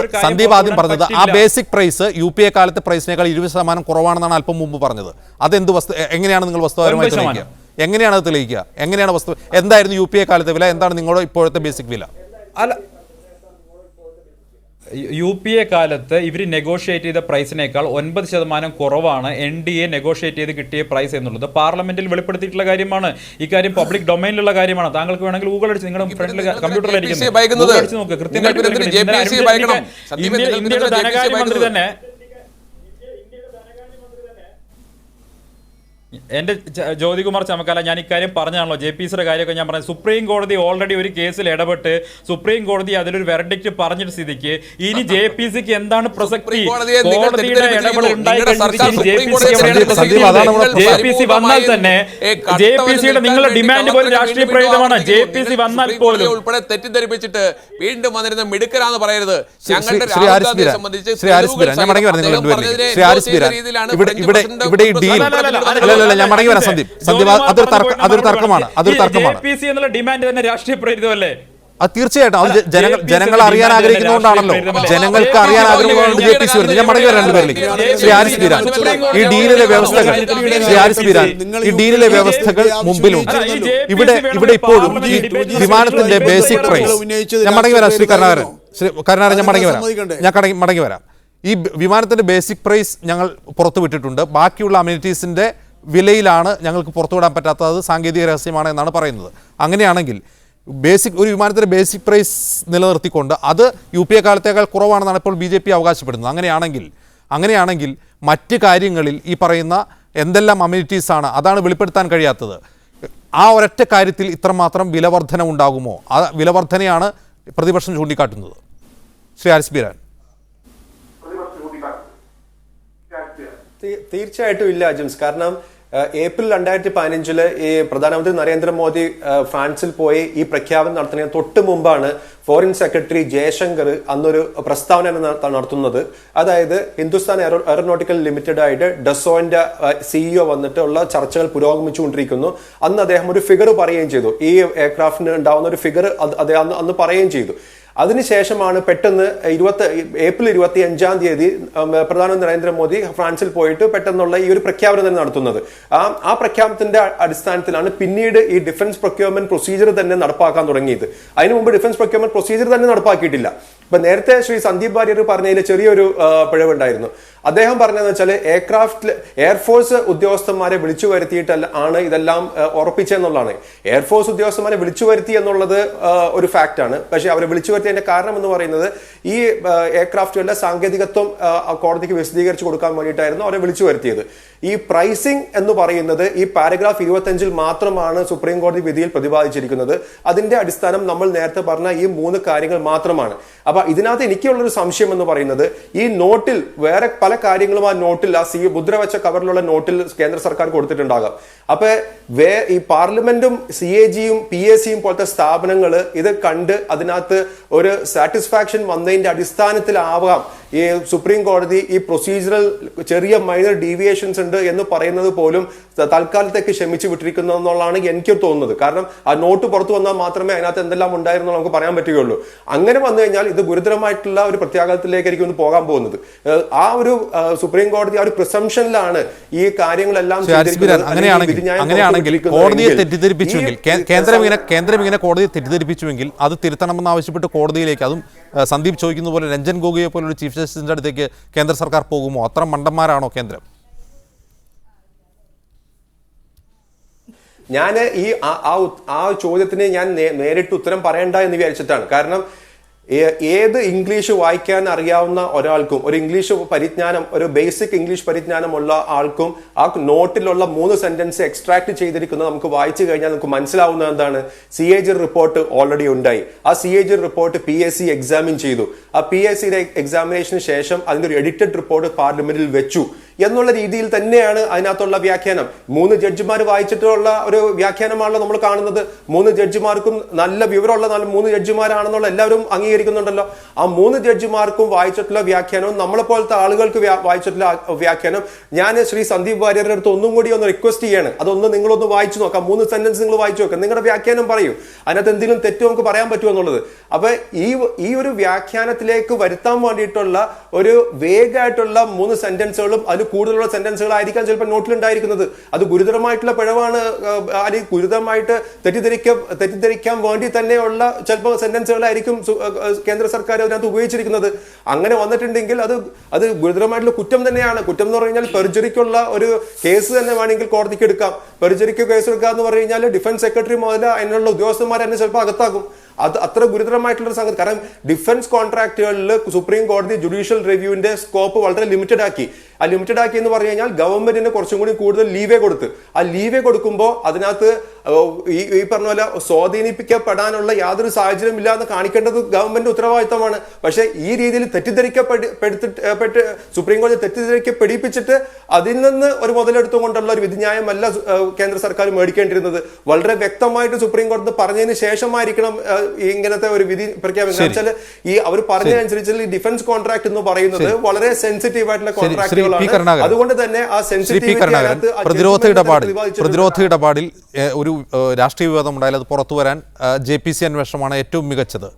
ആ ബേസിക് പ്രൈസ് UPA കാലത്തെ പ്രൈസിനേക്കാൾ 20% കുറവാണെന്നാണ് അല്പം മുമ്പ് പറഞ്ഞത്. അതെന്ത് എങ്ങനെയാണ് നിങ്ങൾ വസ്തുപരമായി തെളിയിക്കുക? എങ്ങനെയാണ് അത് തെളിയിക്കുക? എങ്ങനെയാണ് വസ്തു? എന്തായിരുന്നു UPA കാലത്തെ വില, എന്താണ് നിങ്ങളുടെ ഇപ്പോഴത്തെ ബേസിക് വില? അല്ല, UPA കാലത്ത് ഇവർ നെഗോഷിയേറ്റ് ചെയ്ത പ്രൈസിനേക്കാൾ 9% കുറവാണ് NDA നെഗോഷിയേറ്റ് ചെയ്ത് കിട്ടിയ പ്രൈസ് എന്നുള്ളത്. പാർലമെന്റിൽ വെളിപ്പെടുത്തിയിട്ടുള്ള കാര്യമാണ്. ഇക്കാര്യം പബ്ലിക് ഡൊമൈനിലുള്ള കാര്യമാണ്. താങ്കൾക്ക് വേണമെങ്കിൽ ഗൂഗിൾ അടിച്ച് നിങ്ങളുടെ ഫ്രണ്ടിൽ കമ്പ്യൂട്ടറിലായിരിക്കും നോക്കുക. കൃത്യമായിട്ട് ഇന്ത്യയുടെ ധനകാര്യമന്ത്രി തന്നെ എൻ്റെ ജ്യോതികുമാർ ചമക്കാല ഞാൻ ഇക്കാര്യം പറഞ്ഞാണല്ലോ, JPCയുടെ കാര്യമൊക്കെ ഞാൻ പറഞ്ഞു. സുപ്രീം കോടതി ഓൾറെഡി ഒരു കേസിൽ ഇടപെട്ട് സുപ്രീം കോടതി അതിലൊരു വെർഡിക്റ്റ് പറഞ്ഞിട്ട് സ്ഥിതിക്ക് ഇനി JPCക്ക് എന്താണ് പ്രസക്തി? കോടതിയുടെ ഇടപെടൽ ഉണ്ടായി JPC വന്നാൽ തന്നെ JPCയുടെ നിങ്ങളുടെ ഡിമാൻഡ് പോലും രാഷ്ട്രീയ പ്രേരിതമാണ്. JPC വന്നാൽ പോലും ഉൾപ്പെടെ തെറ്റിദ്ധരിപ്പിച്ചിട്ട് വീണ്ടും വന്നിരുന്ന മിടുക്കരാന്ന് പറയരുത്. ഞങ്ങളുടെ ശ്രീ ആരിസ് ബീരാൻ, ശ്രീ ആരിസ് ബീരാൻ, ഞാൻ മടങ്ങി വരാം. നിങ്ങൾ രണ്ടുപേരിലേക്ക് ശ്രീ ആരിസ് ബീരാൻ, ഇവിടെ ഈ ഡീൽ ഞാൻ മടങ്ങി വരാം. സന്ദീപ് അതൊരു തർക്കമാണ്. JPC എന്നുള്ള ഡിമാൻഡ് തന്നെ രാഷ്ട്രീയ പ്രേരിതമല്ലേ? അത് തീർച്ചയായിട്ടും അത് ജനങ്ങൾ അറിയാൻ ആഗ്രഹിക്കുന്നതുകൊണ്ടാണല്ലോ. ജനങ്ങൾക്ക് അറിയാൻ ആഗ്രഹമുള്ളതാണ് JPC വരുന്നത്. ഞാൻ മടങ്ങി വരാം രണ്ടുപേരിലേക്ക്. ശ്രീ ആരിസ് ബീരാൻ, ഈ ഡീലിലെ വ്യവസ്ഥകൾ, ശ്രീ ആരിസ് ബീരാൻ, ഈ ഡീലിലെ വ്യവസ്ഥകൾ മുമ്പിലുണ്ട്. ഇവിടെ ഇപ്പോഴും ഈ വിമാനത്തിന്റെ ബേസിക് പ്രൈസ്, ഞാൻ മടങ്ങി വരാം. ശ്രീ കരുണാകരൻ, ഞാൻ മടങ്ങി വരാം. ഈ വിമാനത്തിന്റെ ബേസിക് പ്രൈസ് ഞങ്ങൾ പുറത്തുവിട്ടിട്ടുണ്ട്. ബാക്കിയുള്ള അമ്യൂണിറ്റീസിന്റെ വിലയിലാണ് ഞങ്ങൾക്ക് പുറത്തുവിടാൻ പറ്റാത്തത്. അത് സാങ്കേതിക രഹസ്യമാണ് എന്നാണ് പറയുന്നത്. അങ്ങനെയാണെങ്കിൽ ഒരു വിമാനത്തിൻ്റെ ബേസിക് പ്രൈസ് നിലനിർത്തിക്കൊണ്ട് അത് UPA കാലത്തേക്കാൾ കുറവാണെന്നാണ് ഇപ്പോൾ BJP അവകാശപ്പെടുന്നത്. അങ്ങനെയാണെങ്കിൽ മറ്റ് കാര്യങ്ങളിൽ ഈ പറയുന്ന എന്തെല്ലാം അമ്യൂണിറ്റീസാണ് അതാണ് വെളിപ്പെടുത്താൻ കഴിയാത്തത്. ആ ഒരൊറ്റ കാര്യത്തിൽ ഇത്രമാത്രം വിലവർധന ഉണ്ടാകുമോ? ആ വിലവർധനയാണ് പ്രതിപക്ഷം ചൂണ്ടിക്കാട്ടുന്നത്. ശ്രീ ആരിസ് ബീരാൻ. തീർച്ചയായിട്ടും ഇല്ല അജിംസ്. കാരണം ഏപ്രിൽ 2015 ഈ പ്രധാനമന്ത്രി നരേന്ദ്രമോദി ഫ്രാൻസിൽ പോയി ഈ പ്രഖ്യാപനം നടത്തുന്നതിന് തൊട്ട് മുമ്പാണ് ഫോറിൻ സെക്രട്ടറി ജയശങ്കർ അന്നൊരു പ്രസ്താവന നടത്തുന്നത്. അതായത് ഹിന്ദുസ്ഥാൻ എയറോനോട്ടിക്കൽ ലിമിറ്റഡ് ആയിട്ട് ഡസോന്റെ CEO വന്നിട്ടുള്ള ചർച്ചകൾ പുരോഗമിച്ചുകൊണ്ടിരിക്കുന്നു. അന്ന് അദ്ദേഹം ഒരു ഫിഗർ പറയുകയും ചെയ്തു. ഈ എയർക്രാഫ്റ്റിന് ഉണ്ടാവുന്ന ഒരു ഫിഗർ അദ്ദേഹം അന്ന് പറയുകയും ചെയ്തു. അതിനുശേഷമാണ് പെട്ടെന്ന് ഏപ്രിൽ 25 പ്രധാനമന്ത്രി നരേന്ദ്രമോദി ഫ്രാൻസിൽ പോയിട്ട് പെട്ടെന്നുള്ള ഈ ഒരു പ്രഖ്യാപനം തന്നെ നടത്തുന്നത്. ആ പ്രഖ്യാപനത്തിന്റെ അടിസ്ഥാനത്തിലാണ് പിന്നീട് ഈ ഡിഫൻസ് പ്രൊക്യൂർമെന്റ് പ്രൊസീജിയർ തന്നെ നടപ്പാക്കാൻ തുടങ്ങിയത്. അതിനു മുമ്പ് ഡിഫൻസ് പ്രൊക്യൂർമെന്റ് പ്രൊസീജിയർ തന്നെ നടപ്പാക്കിയിട്ടില്ല. ഇപ്പൊ നേരത്തെ ശ്രീ സന്ദീപ് വാര്യർ പറഞ്ഞതിൽ ചെറിയൊരു പിഴവുണ്ടായിരുന്നു. അദ്ദേഹം പറഞ്ഞതെന്ന് വെച്ചാൽ എയർഫോഴ്സ് ഉദ്യോഗസ്ഥന്മാരെ വിളിച്ചു വരുത്തിയിട്ടല്ല ആണ് ഇതെല്ലാം ഉറപ്പിച്ചെന്നുള്ളതാണ്. എയർഫോഴ്സ് ഉദ്യോഗസ്ഥന്മാരെ വിളിച്ചു വരുത്തി എന്നുള്ളത് ഒരു ഫാക്ട് ആണ്. പക്ഷെ അവരെ വിളിച്ചു വരുത്തിയതിന്റെ കാരണം എന്ന് പറയുന്നത് ഈ എയർക്രാഫ്റ്റുകളുടെ സാങ്കേതികത്വം കോടതിക്ക് വിശദീകരിച്ചു കൊടുക്കാൻ വേണ്ടിയിട്ടായിരുന്നു അവരെ വിളിച്ചു വരുത്തിയത്. ഈ പ്രൈസിംഗ് എന്ന് പറയുന്നത് ഈ പാരഗ്രാഫ് 25 മാത്രമാണ് സുപ്രീം കോടതി വിധിയിൽ പ്രതിപാദിച്ചിരിക്കുന്നത്. അതിന്റെ അടിസ്ഥാനം നമ്മൾ നേരത്തെ പറഞ്ഞ ഈ 3 കാര്യങ്ങൾ മാത്രമാണ്. അപ്പൊ ഇതിനകത്ത് എനിക്കുള്ളൊരു സംശയം എന്ന് പറയുന്നത് ഈ നോട്ടിൽ വേറെ പല കാര്യങ്ങളും ആ നോട്ടിൽ മുദ്ര വെച്ച കവറിലുള്ള നോട്ടിൽ കേന്ദ്ര സർക്കാർ കൊടുത്തിട്ടുണ്ടാകാം. അപ്പൊ ഈ പാർലമെന്റും CAGയും PACയും പോലത്തെ സ്ഥാപനങ്ങൾ ഇത് കണ്ട് അതിനകത്ത് ഒരു സാറ്റിസ്ഫാക്ഷൻ വന്നതിന്റെ അടിസ്ഥാനത്തിലാവാം ഈ സുപ്രീം കോടതി ഈ പ്രൊസീജറൽ ചെറിയ മൈനർ ഡീവിയേഷൻസ് ഉണ്ട് എന്ന് പറയുന്നത് പോലും തൽക്കാലത്തേക്ക് ക്ഷമിച്ചു വിട്ടിരിക്കുന്നു എന്നുള്ളതാണ് എനിക്ക് തോന്നുന്നത്. കാരണം ആ നോട്ട് പുറത്തു വന്നാൽ മാത്രമേ അതിനകത്ത് എന്തെല്ലാം ഉണ്ടായിരുന്നു നമുക്ക് പറയാൻ പറ്റുകയുള്ളൂ. അങ്ങനെ വന്നു കഴിഞ്ഞാൽ ഇത് ഗുരുതരമായിട്ടുള്ള ഒരു പ്രത്യാഘാതത്തിലേക്കായിരിക്കും ഒന്ന് പോകാൻ പോകുന്നത്. ആ ഒരു സുപ്രീം കോടതി ആ ഒരു പ്രിസംഷനിലാണ് ഈ കാര്യങ്ങളെല്ലാം. അങ്ങനെയാണെങ്കിൽ കോടതിയെ തെറ്റിദ്ധരിപ്പിച്ചുവെങ്കിൽ കേന്ദ്രം ഇങ്ങനെ കോടതിയെ തെറ്റിദ്ധരിപ്പിച്ചുവെങ്കിൽ അത് തിരുത്തണമെന്ന് ആവശ്യപ്പെട്ട് കോടതിയിലേക്ക്, അതും സന്ദീപ് ചോദിക്കുന്ന പോലെ രഞ്ജൻ ഗൊഗോയെ പോലൊരു ചീഫ് ജസ്റ്റിസിന്റെ അടുത്തേക്ക് കേന്ദ്ര സർക്കാർ പോകുമോ? അത്ര മണ്ടന്മാരാണോ കേന്ദ്രം? ഞാൻ ആ ചോദ്യത്തിന് ഞാൻ നേരിട്ട് ഉത്തരം പറയണ്ട എന്ന് വിചാരിച്ചിട്ടാണ്. കാരണം ഏത് ഇംഗ്ലീഷ് വായിക്കാൻ അറിയാവുന്ന ഒരാൾക്കും ഒരു ഇംഗ്ലീഷ് പരിജ്ഞാനം, ഒരു ബേസിക് ഇംഗ്ലീഷ് പരിജ്ഞാനമുള്ള ആൾക്കും ആ നോട്ടിലുള്ള 3 സെന്റൻസ് എക്സ്ട്രാക്ട് ചെയ്തിരിക്കുന്നത് നമുക്ക് വായിച്ചു കഴിഞ്ഞാൽ നമുക്ക് മനസ്സിലാവുന്ന എന്താണ്? CAG റിപ്പോർട്ട് ഓൾറെഡി ഉണ്ടായി. ആ CAG റിപ്പോർട്ട് PAC എക്സാമിൻ ചെയ്തു. ആ PACയുടെ എക്സാമിനേഷന് ശേഷം അതിന്റെ ഒരു എഡിറ്റഡ് റിപ്പോർട്ട് പാർലമെന്റിൽ വെച്ചു എന്നുള്ള രീതിയിൽ തന്നെയാണ് അതിനകത്തുള്ള വ്യാഖ്യാനം. 3 ജഡ്ജിമാർ വായിച്ചിട്ടുള്ള ഒരു വ്യാഖ്യാനമാണല്ലോ നമ്മൾ കാണുന്നത്. 3 ജഡ്ജിമാർക്കും നല്ല വിവരമുള്ള 3 ജഡ്ജിമാരാണെന്നുള്ള എല്ലാവരും അംഗീകരിക്കുന്നുണ്ടല്ലോ. ആ 3 ജഡ്ജിമാർക്കും വായിച്ചിട്ടുള്ള വ്യാഖ്യാനവും നമ്മളെ പോലത്തെ ആളുകൾക്ക് വായിച്ചിട്ടുള്ള വ്യാഖ്യാനം ഞാൻ ശ്രീ സന്ദീപ് വാര്യരുടെ അടുത്ത് ഒന്നും കൂടി ഒന്ന് റിക്വസ്റ്റ് ചെയ്യാണ്. അതൊന്ന് നിങ്ങളൊന്ന് വായിച്ചു നോക്കാം. 3 സെന്റൻസ് നിങ്ങൾ വായിച്ചു നോക്കാം. നിങ്ങളുടെ വ്യാഖ്യാനം പറയൂ. അതിനകത്ത് എന്തെങ്കിലും തെറ്റ് നമുക്ക് പറയാൻ പറ്റുമോ എന്നുള്ളത്. അപ്പൊ ഈ ഒരു വ്യാഖ്യാനത്തിലേക്ക് വരുത്താൻ വേണ്ടിയിട്ടുള്ള ഒരു വേഗമായിട്ടുള്ള 3 സെന്റൻസുകളും അതിൽ കൂടുതലുള്ള സെന്റൻസുകളായിരിക്കാം ചിലപ്പോൾ നോട്ടിലുണ്ടായിരിക്കുന്നത്. അത് ഗുരുതരമായിട്ടുള്ള പിഴവാണ്. അല്ലെങ്കിൽ ഗുരുതരമായിട്ട് തെറ്റിദ്ധരിക്കാൻ വേണ്ടി തന്നെയുള്ള ചിലപ്പോൾ സെന്റൻസുകളായിരിക്കും കേന്ദ്ര സർക്കാർ അതിനകത്ത് ഉപയോഗിച്ചിരിക്കുന്നത്. അങ്ങനെ വന്നിട്ടുണ്ടെങ്കിൽ അത് ഗുരുതരമായിട്ടുള്ള കുറ്റം തന്നെയാണ്. കുറ്റം എന്ന് പറഞ്ഞു കഴിഞ്ഞാൽ പെർജറിക്കുള്ള ഒരു കേസ് തന്നെ വേണമെങ്കിൽ കോടതിക്ക് എടുക്കാം. പെർജറിക്ക് കേസ് എടുക്കുക എന്ന് പറഞ്ഞു കഴിഞ്ഞാൽ ഡിഫൻസ് സെക്രട്ടറി മുതൽ അതിനുള്ള ഉദ്യോഗസ്ഥന്മാർ തന്നെ ചിലപ്പോൾ അകത്താക്കും. അത് അത്ര ഗുരുതരമായിട്ടുള്ള സംഗതി. കാരണം ഡിഫൻസ് കോൺട്രാക്ടുകളിൽ സുപ്രീം കോടതി ജുഡീഷ്യൽ റിവ്യൂവിന്റെ സ്കോപ്പ് വളരെ ലിമിറ്റഡ് ആക്കി. ആ ലിമിറ്റഡ് ആക്കി എന്ന് പറഞ്ഞു കഴിഞ്ഞാൽ ഗവൺമെന്റിന് കുറച്ചും കൂടി കൂടുതൽ ലീവേ കൊടുത്ത്, ആ ലീവേ കൊടുക്കുമ്പോൾ അതിനകത്ത് ഈ പറഞ്ഞ പോലെ സ്വാധീനിപ്പിക്കപ്പെടാനുള്ള യാതൊരു സാഹചര്യം ഇല്ല എന്ന് കാണിക്കേണ്ടത് ഗവൺമെന്റ് ഉത്തരവാദിത്തമാണ്. പക്ഷേ ഈ രീതിയിൽ തെറ്റിദ്ധരിക്കപ്പെട്ട് സുപ്രീം കോടതി തെറ്റിദ്ധരിക്കപ്പെടിപ്പിച്ചിട്ട് അതിൽ നിന്ന് ഒരു മുതലെടുത്തുകൊണ്ടുള്ള ഒരു വിധിന്യായമല്ല കേന്ദ്ര സർക്കാർ മേടിക്കേണ്ടിരുന്നത്. വളരെ വ്യക്തമായിട്ട് സുപ്രീം കോടതി പറഞ്ഞതിന് ശേഷമായിരിക്കണം ഇങ്ങനത്തെ ഒരു വിധി പ്രഖ്യാപിക്കുന്നത്. ഈ അവർ പറഞ്ഞതനുസരിച്ച് ഈ ഡിഫൻസ് കോൺട്രാക്ട് എന്ന് പറയുന്നത് വളരെ സെൻസിറ്റീവ് ആയിട്ടുള്ള കോൺട്രാക്ടുകളാണ്. അതുകൊണ്ട് തന്നെ ആ സെൻസിറ്റിവിറ്റി പ്രതിരോധ ഇടപാടിൽ ഒരു രാഷ്ട്രീയ വിവാദം ഉണ്ടായാൽ അത് പുറത്തു വരാൻ JPC അന്വേഷണമാണ് ഏറ്റവും മികച്ചത്.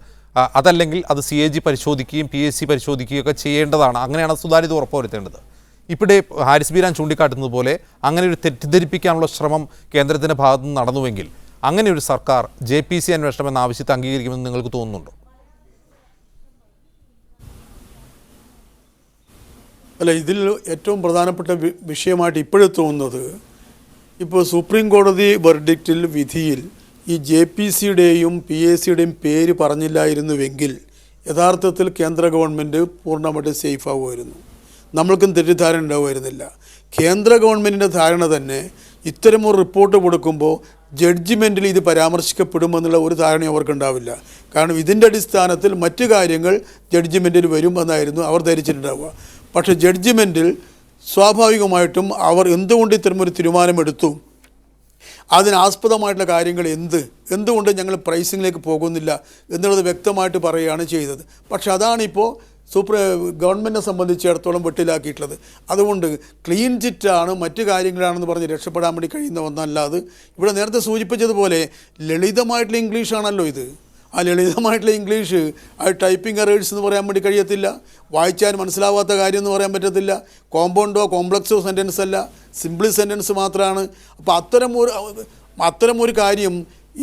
അതല്ലെങ്കിൽ അത് CAG പരിശോധിക്കുകയും PSC പരിശോധിക്കുകയും ഒക്കെ ചെയ്യേണ്ടതാണ്. അങ്ങനെയാണ് സുതാര്യത ഉറപ്പുവരുത്തേണ്ടത്. ഇവിടെ ഹാരിസ് ബീരാൻ ചൂണ്ടിക്കാട്ടുന്നത് പോലെ അങ്ങനെ ഒരു തെറ്റിദ്ധരിപ്പിക്കാനുള്ള ശ്രമം കേന്ദ്രത്തിൻ്റെ ഭാഗത്തു നിന്ന് നടന്നുവെങ്കിൽ അങ്ങനെ ഒരു സർക്കാർ JPC അന്വേഷണം എന്ന ആവശ്യത്തെ അംഗീകരിക്കുമെന്ന് നിങ്ങൾക്ക് തോന്നുന്നുണ്ടോ? അല്ല, ഇതിൽ ഏറ്റവും പ്രധാനപ്പെട്ട വിഷയമായിട്ട് ഇപ്പോഴും തോന്നുന്നത്, ഇപ്പോൾ സുപ്രീം കോടതി വെർഡിക്റ്റിൽ വിധിയിൽ ഈ JPCയുടെയും PSCയുടെയും പേര് പറഞ്ഞില്ലായിരുന്നുവെങ്കിൽ യഥാർത്ഥത്തിൽ കേന്ദ്ര ഗവൺമെൻറ് പൂർണ്ണമായിട്ട് സേഫ് ആവുമായിരുന്നു. നമ്മൾക്കും തെറ്റിദ്ധാരണ ഉണ്ടാവുമായിരുന്നില്ല. കേന്ദ്ര ഗവൺമെൻറ്റിൻ്റെ ധാരണ തന്നെ ഇത്തരമൊരു റിപ്പോർട്ട് കൊടുക്കുമ്പോൾ ജഡ്ജിമെൻറ്റിൽ ഇത് പരാമർശിക്കപ്പെടുമെന്നുള്ള ഒരു ധാരണ അവർക്കുണ്ടാവില്ല. കാരണം ഇതിൻ്റെ അടിസ്ഥാനത്തിൽ മറ്റു കാര്യങ്ങൾ ജഡ്ജിമെൻറ്റിൽ വരും എന്നായിരുന്നു അവർ ധരിച്ചിട്ടുണ്ടാവുക. പക്ഷേ ജഡ്ജിമെൻറ്റിൽ സ്വാഭാവികമായിട്ടും അവർ എന്തുകൊണ്ട് ഇത്തരമൊരു തീരുമാനമെടുത്തു, അതിനാസ്പദമായിട്ടുള്ള കാര്യങ്ങൾ എന്തുകൊണ്ട് ഞങ്ങൾ പ്രൈസിങ്ങിലേക്ക് പോകുന്നില്ല എന്നുള്ളത് വ്യക്തമായിട്ട് പറയുകയാണ് ചെയ്തത്. പക്ഷെ അതാണിപ്പോൾ ഗവൺമെൻറ്റിനെ സംബന്ധിച്ചിടത്തോളം വെട്ടിലാക്കിയിട്ടുള്ളത്. അതുകൊണ്ട് ക്ലീൻ ചിറ്റാണ് മറ്റു കാര്യങ്ങളാണെന്ന് പറഞ്ഞ് രക്ഷപ്പെടാൻ വേണ്ടി കഴിയുന്ന ഒന്നല്ലാതെ ഇവിടെ നേരത്തെ സൂചിപ്പിച്ചതുപോലെ ലളിതമായിട്ടുള്ള ഇംഗ്ലീഷാണല്ലോ ഇത്. ആ ലളിതമായിട്ടുള്ള ഇംഗ്ലീഷ് അത് ടൈപ്പിംഗ് എറേഴ്സ് എന്ന് പറയാൻ വേണ്ടി കഴിയത്തില്ല. വായിച്ചാൽ മനസ്സിലാവാത്ത കാര്യം എന്ന് പറയാൻ പറ്റത്തില്ല. കോമ്പൗണ്ടോ കോംപ്ലക്സോ സെൻറ്റൻസ് അല്ല, സിംപിൾ സെൻറ്റൻസ് മാത്രമാണ്. അപ്പോൾ അത്തരമൊരു കാര്യം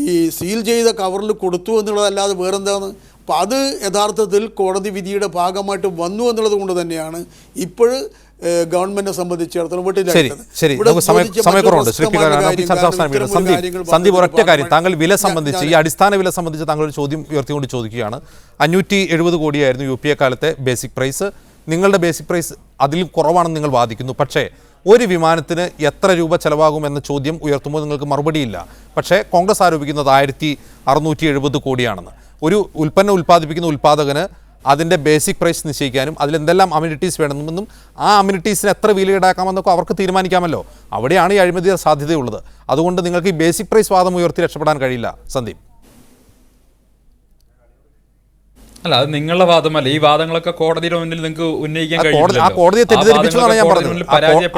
ഈ സീൽ ചെയ്ത കവറിൽ കൊടുത്തു എന്നുള്ളതല്ലാതെ വേറെന്താണ്? അപ്പോൾ അത് യഥാർത്ഥത്തിൽ കോടതി വിധിയുടെ ഭാഗമായിട്ട് വന്നു എന്നുള്ളത് കൊണ്ട് തന്നെയാണ് ഇപ്പോൾ ഗവൺമെന്റിനെ സംബന്ധിച്ചിടത്തോളം സന്ദീപ്, ഒരൊറ്റ കാര്യം, താങ്കൾ വില സംബന്ധിച്ച് ഈ അടിസ്ഥാന വില സംബന്ധിച്ച് താങ്കൾ ഒരു ചോദ്യം ഉയർത്തിക്കൊണ്ട് ചോദിക്കുകയാണ്. 570 കോടിയായിരുന്നു UPA കാലത്തെ ബേസിക് പ്രൈസ്. നിങ്ങളുടെ ബേസിക് പ്രൈസ് അതിലും കുറവാണെന്ന് നിങ്ങൾ വാദിക്കുന്നു. പക്ഷേ ഒരു വിമാനത്തിന് എത്ര രൂപ ചെലവാകുമെന്ന ചോദ്യം ഉയർത്തുമ്പോൾ നിങ്ങൾക്ക് മറുപടിയില്ല. പക്ഷേ കോൺഗ്രസ് ആരോപിക്കുന്നത് 1670 കോടിയാണെന്ന്. ഒരു ഉൽപ്പന്നം ഉൽപ്പാദിപ്പിക്കുന്ന ഉൽപ്പാദകന് അതിൻ്റെ ബേസിക് പ്രൈസ് നിശ്ചയിക്കാനും അതിലെന്തെല്ലാം അമ്യൂണിറ്റീസ് വേണമെന്നും ആ അമ്യൂണിറ്റീസിന് എത്ര വില ഈടാക്കാമെന്നൊക്കെ അവർക്ക് തീരുമാനിക്കാമല്ലോ. അവിടെയാണ് ഈ അഴിമതി സാധ്യതയുള്ളത്. അതുകൊണ്ട് നിങ്ങൾക്ക് ഈ ബേസിക് പ്രൈസ് വാദം ഉയർത്തി രക്ഷപ്പെടാൻ കഴിയില്ല. സന്ദീപ്, അല്ല, അത് നിങ്ങളുടെ വാദമല്ല. ഈ വാദങ്ങളൊക്കെ കോടതിയുടെ മുന്നിൽ നിങ്ങൾക്ക് ഉന്നയിക്കാൻ കഴിയില്ല. കോടതിയെ തെറ്റിദ്ധരിപ്പിച്ചതാണ് ഞാൻ പറഞ്ഞത്.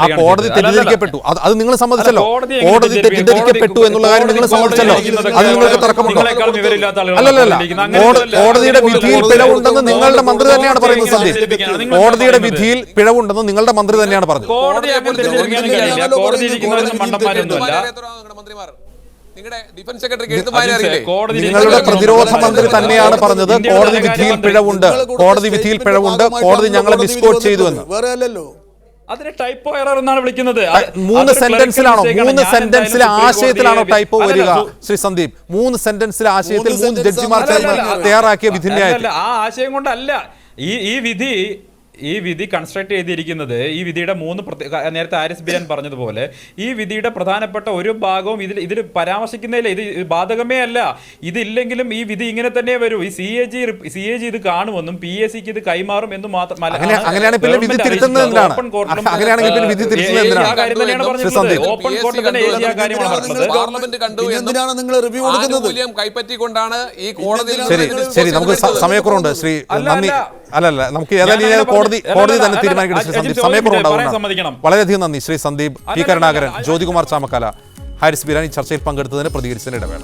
ആ കോടതി തെറ്റിദ്ധരിക്കപ്പെട്ടു, അത് നിങ്ങൾ സമ്മതിച്ചല്ലോ. കോടതി തെറ്റിദ്ധരിക്കപ്പെട്ടു എന്നുള്ള കാര്യം നിങ്ങൾ സമ്മതിച്ചല്ലോ. അത് നിങ്ങൾക്ക് തർക്കമുണ്ടോ? അല്ലല്ല, കോടതിയുടെ വിധിയിൽ പിഴവുണ്ടെന്ന് നിങ്ങളുടെ മന്ത്രി തന്നെയാണ് പറയുന്നത്. സന്ദീപ്, കോടതിയുടെ വിധിയിൽ പിഴവുണ്ടെന്ന് നിങ്ങളുടെ മന്ത്രി തന്നെയാണ് പറഞ്ഞത്. നിങ്ങളുടെ പ്രതിരോധ മന്ത്രി തന്നെയാണ് പറഞ്ഞത് കോടതി വിധിയിൽ പിഴവുണ്ട്, കോടതി വിധിയിൽ പിഴവുണ്ട്, കോടതി ഞങ്ങളെ മിസ്കോട്ട് ചെയ്തു എന്ന്. അതിനെ ടൈപ്പോ എറർ എന്നാണ് വിളിക്കുന്നത്. 3 സെന്റൻസിലാണോ, 3 സെന്റൻസിലെ ആശയത്തിലാണോ ടൈപ്പോ വരിക? ശ്രീ സന്ദീപ്, 3 സെന്റൻസിലെ ആശയത്തിൽ 3 ജഡ്ജിമാർ തയ്യാറാക്കിയ വിധിന്യായത്തിൽ ആ ആശയം കൊണ്ടല്ല ഈ വിധി കൺസ്ട്രക്ട് ചെയ്തിരിക്കുന്നത്. ഈ വിധിയുടെ 3 നേരത്തെ ഹാരിസ് ബീരാൻ പറഞ്ഞതുപോലെ ഈ വിധിയുടെ പ്രധാനപ്പെട്ട ഒരു ഭാഗവും ഇതിൽ പരാമർശിക്കുന്നില്ല. ഇത് ബാധകമേ അല്ല. ഇതില്ലെങ്കിലും ഈ വിധി ഇങ്ങനെ തന്നെ വരൂ. ഈ CAG ഇത് കാണുമെന്നും PSCക്ക് ഇത് കൈമാറും എന്നും മാത്രമല്ല, ഓപ്പൺ കോർട്ടിലും ഓപ്പൺ കോർട്ടിൽ തന്നെ ആ കാര്യമാണ് കൈപ്പറ്റിക്കൊണ്ടാണ് ഈ കോടതി. ശരി, നമുക്ക് സമയക്കുറവുണ്ട്. ശ്രീ നന്ദി. അല്ലല്ല, നമുക്ക് ഏതായാലും കോടതി തന്നെ തീരുമാനിക്കണം. സമയക്കുറവുണ്ടാവും. വളരെയധികം നന്ദി ശ്രീ സന്ദീപ്, P. കരുണാകരൻ, ജ്യോതികുമാർ ചാമക്കാല, ഹാരിസ് ബീരാൻ ഈ ചർച്ചയിൽ പങ്കെടുത്തതിന് പ്രതികരിച്ചതിന് ഇടവേള.